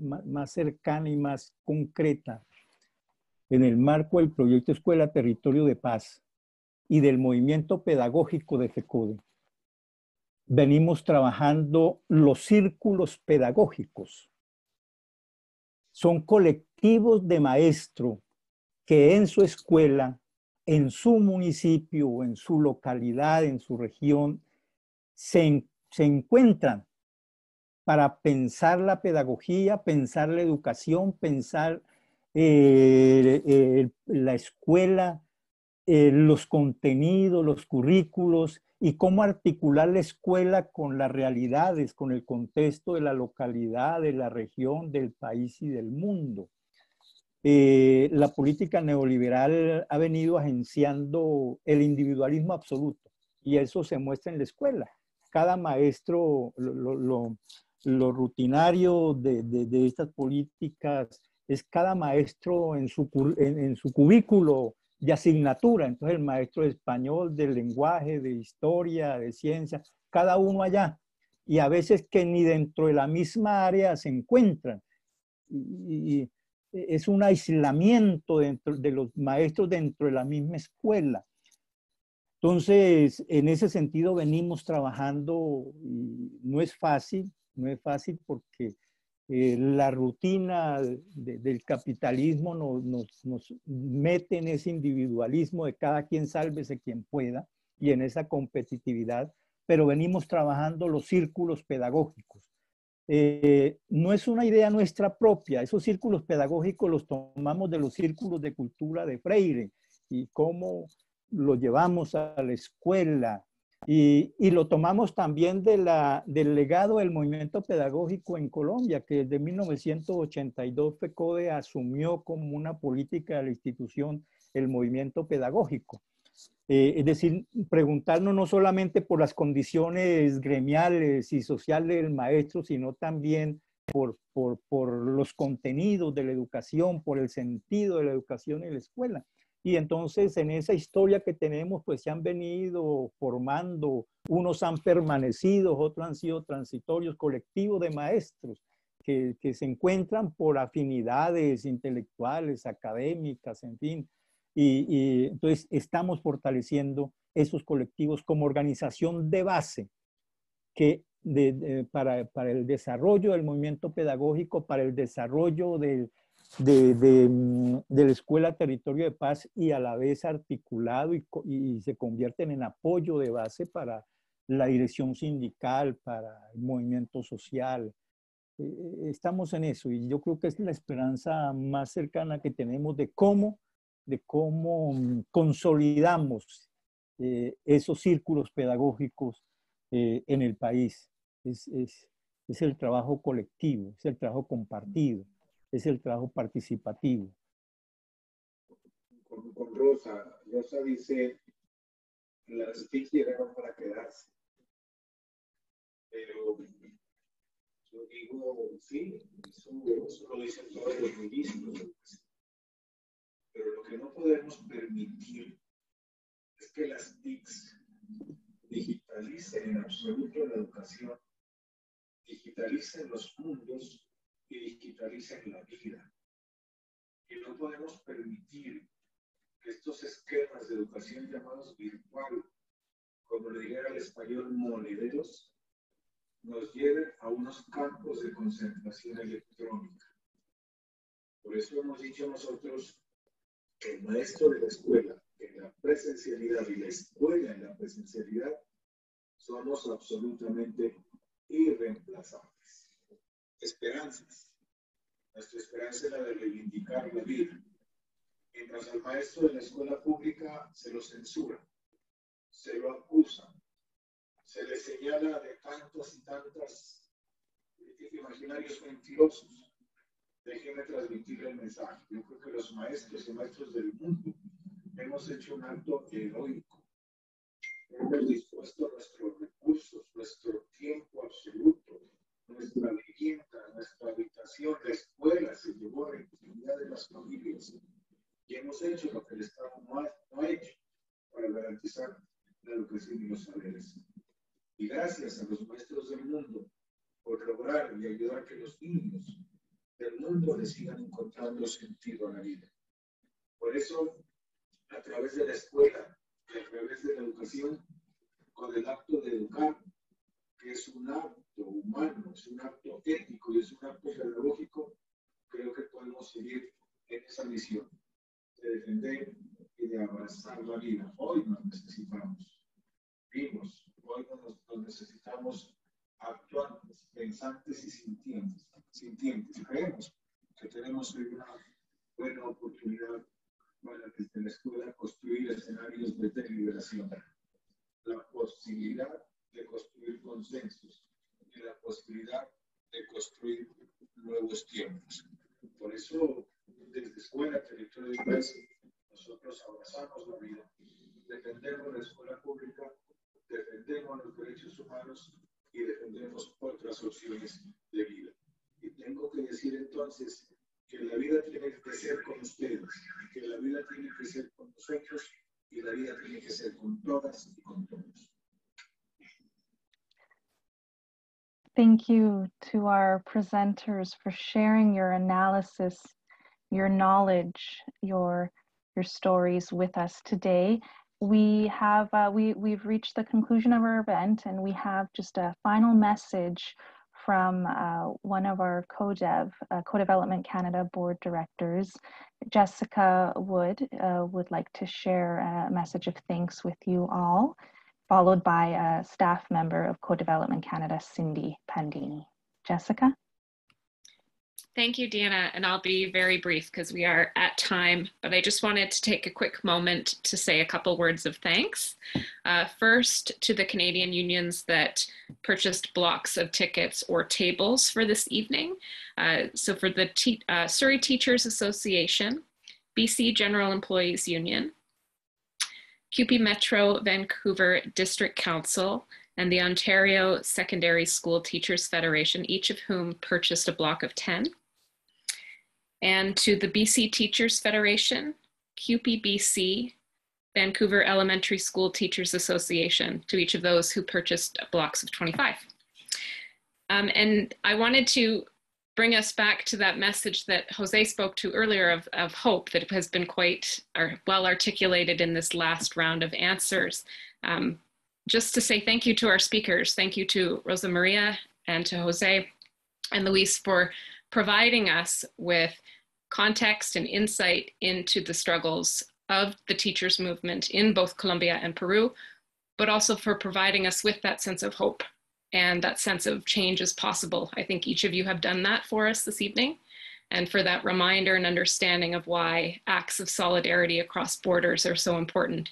cercana y más concreta en el marco del proyecto Escuela Territorio de Paz y del movimiento pedagógico de FECODE. Venimos trabajando los círculos pedagógicos. Son colectivos de maestros que en su escuela, en su municipio, en su localidad, en su región, se encuentran para pensar la pedagogía, pensar la educación, pensar la escuela, los contenidos, los currículos y cómo articular la escuela con las realidades, con el contexto de la localidad, de la región, del país y del mundo. La política neoliberal ha venido agenciando el individualismo absoluto y eso se muestra en la escuela. Cada maestro, lo rutinario de estas políticas es cada maestro en su cubículo de asignatura. Entonces el maestro de español, de lenguaje, de historia, de ciencia, cada uno allá. Y a veces que ni dentro de la misma área se encuentran. Y es un aislamiento dentro de los maestros dentro de la misma escuela. Entonces, en ese sentido venimos trabajando y no es fácil porque la rutina del capitalismo nos mete en ese individualismo de cada quien sálvese quien pueda y en esa competitividad, pero venimos trabajando los círculos pedagógicos. No es una idea nuestra propia, esos círculos pedagógicos los tomamos de los círculos de cultura de Freire y cómo lo llevamos a la escuela y lo tomamos también del legado del movimiento pedagógico en Colombia, que desde 1982 FECODE asumió como una política de la institución el movimiento pedagógico. Es decir, preguntarnos no solamente por las condiciones gremiales y sociales del maestro, sino también por los contenidos de la educación, por el sentido de la educación en la escuela. Y entonces en esa historia que tenemos, pues se han venido formando, unos han permanecido, otros han sido transitorios, colectivos de maestros que se encuentran por afinidades intelectuales, académicas, en fin. Y entonces estamos fortaleciendo esos colectivos como organización de base que para el desarrollo del movimiento pedagógico, para el desarrollo de la Escuela Territorio de Paz y a la vez articulado y se convierten en apoyo de base para la dirección sindical, para el movimiento social. Estamos en eso y yo creo que es la esperanza más cercana que tenemos de cómo consolidamos esos círculos pedagógicos en el país. Es el trabajo colectivo, es el trabajo compartido. es el trabajo participativo. Con Rosa. Rosa dice, las TIC llegaron para quedarse. Pero yo digo, sí, eso lo dicen todos los ministros. Pero lo que no podemos permitir es que las TICs digitalicen en absoluto la educación, digitalicen los mundos y digitalicen la vida. Y no podemos permitir que estos esquemas de educación llamados virtual, como le dijera el español, monederos, nos lleven a unos campos de concentración electrónica. Por eso hemos dicho nosotros que el maestro de la escuela en la presencialidad y la escuela en la presencialidad somos absolutamente irreemplazables. Esperanzas. Nuestra esperanza es la de reivindicar la vida. Mientras al maestro de la escuela pública se lo censura, se lo acusa, se le señala de tantos y tantas imaginarios mentirosos. Déjenme transmitir el mensaje. Yo creo que los maestros y maestros del mundo hemos hecho un acto heroico. Hemos dispuesto nuestros recursos, nuestro tiempo absoluto, nuestra vivienda, nuestra habitación, la escuela se llevó a la intimidad de las familias. Y hemos hecho lo que el Estado no ha hecho para garantizar la educación y los saberes. Y gracias a los maestros del mundo por lograr y ayudar a que los niños del mundo le sigan encontrando sentido a la vida. Por eso, a través de la escuela y a través de la educación, con el acto de educar, que es un acto humano, es un acto ético y es un acto pedagógico, creo que podemos seguir en esa misión de defender y de abrazar la vida. Hoy nos necesitamos vivos, hoy nos necesitamos actuantes, pensantes y sintientes. Creemos que tenemos hoy una buena oportunidad para desde la escuela construir escenarios de deliberación, la posibilidad de construir consensos y la posibilidad de construir nuevos tiempos. Por eso, desde Escuela Territorio y País, nosotros abrazamos la vida, defendemos la escuela pública, defendemos los derechos humanos y defendemos otras opciones de vida. Y tengo que decir entonces que la vida tiene que ser con ustedes, que la vida tiene que ser con nosotros y la vida tiene que ser con todas y con todos. Thank you to our presenters for sharing your analysis, your knowledge, your stories with us today. We have we've reached the conclusion of our event, and we have just a final message from one of our Co-Development Canada board directors. Jessica would like to share a message of thanks with you all, followed by a staff member of Co-Development Canada, Cindy Pandini. Jessica? Thank you, Deanna, and I'll be very brief because we are at time, but I just wanted to take a quick moment to say a couple words of thanks. First, to the Canadian unions that purchased blocks of tickets or tables for this evening. So for the Surrey Teachers Association, BC General Employees Union, CUPE Metro Vancouver District Council, and the Ontario Secondary School Teachers Federation, each of whom purchased a block of 10. And to the BC Teachers Federation, CUPE BC, Vancouver Elementary School Teachers Association, to each of those who purchased blocks of 25. And I wanted to bring us back to that message that Jose spoke to earlier of hope that has been quite well articulated in this last round of answers. Just to say thank you to our speakers. Thank you to Rosa Maria and to Jose and Luis for providing us with context and insight into the struggles of the teachers movement in both Colombia and Peru, but also for providing us with that sense of hope and that sense of change is possible. I think each of you have done that for us this evening, and for that reminder and understanding of why acts of solidarity across borders are so important.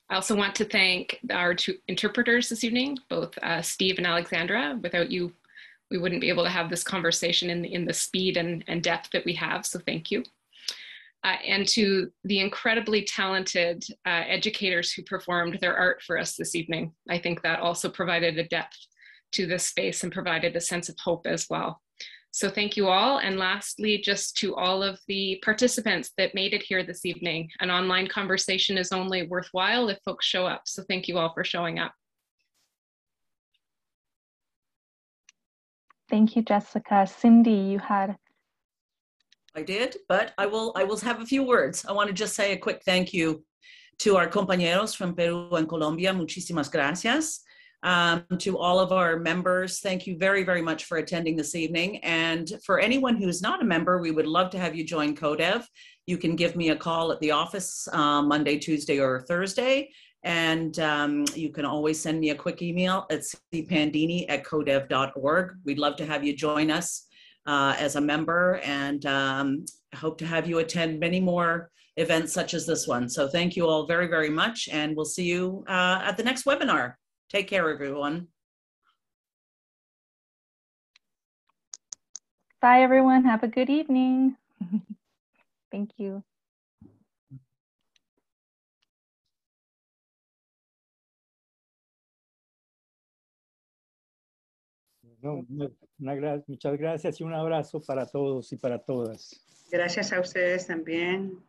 I also want to thank our two interpreters this evening, both Steve and Alexandra. Without you, we wouldn't be able to have this conversation in the speed and depth that we have. So thank you. And to the incredibly talented educators who performed their art for us this evening. I think that also provided a depth to this space and provided a sense of hope as well. So thank you all. And lastly, just to all of the participants that made it here this evening. An online conversation is only worthwhile if folks show up. So thank you all for showing up. Thank you, Jessica. Cindy, you had. I did, but I will have a few words. I want to just say a quick thank you to our compañeros from Peru and Colombia. Muchísimas gracias. To all of our members, thank you very, very much for attending this evening. And for anyone who's not a member, we would love to have you join CODEV. You can give me a call at the office Monday, Tuesday, or Thursday. And you can always send me a quick email at cpandini@codev.org. We'd love to have you join us as a member, and hope to have you attend many more events such as this one. So thank you all very, very much, and we'll see you at the next webinar. Take care, everyone. Bye, everyone. Have a good evening. Thank you. No, muchas gracias y un abrazo para todos y para todas. Gracias a ustedes también.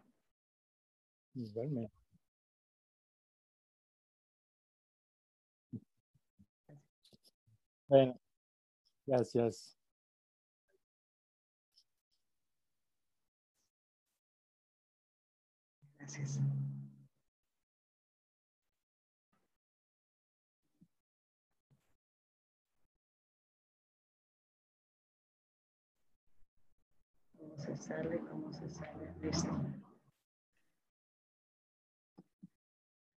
Igualmente. Bueno, gracias. Gracias. ¿Cómo se sale? ¿Cómo se sale? Listo.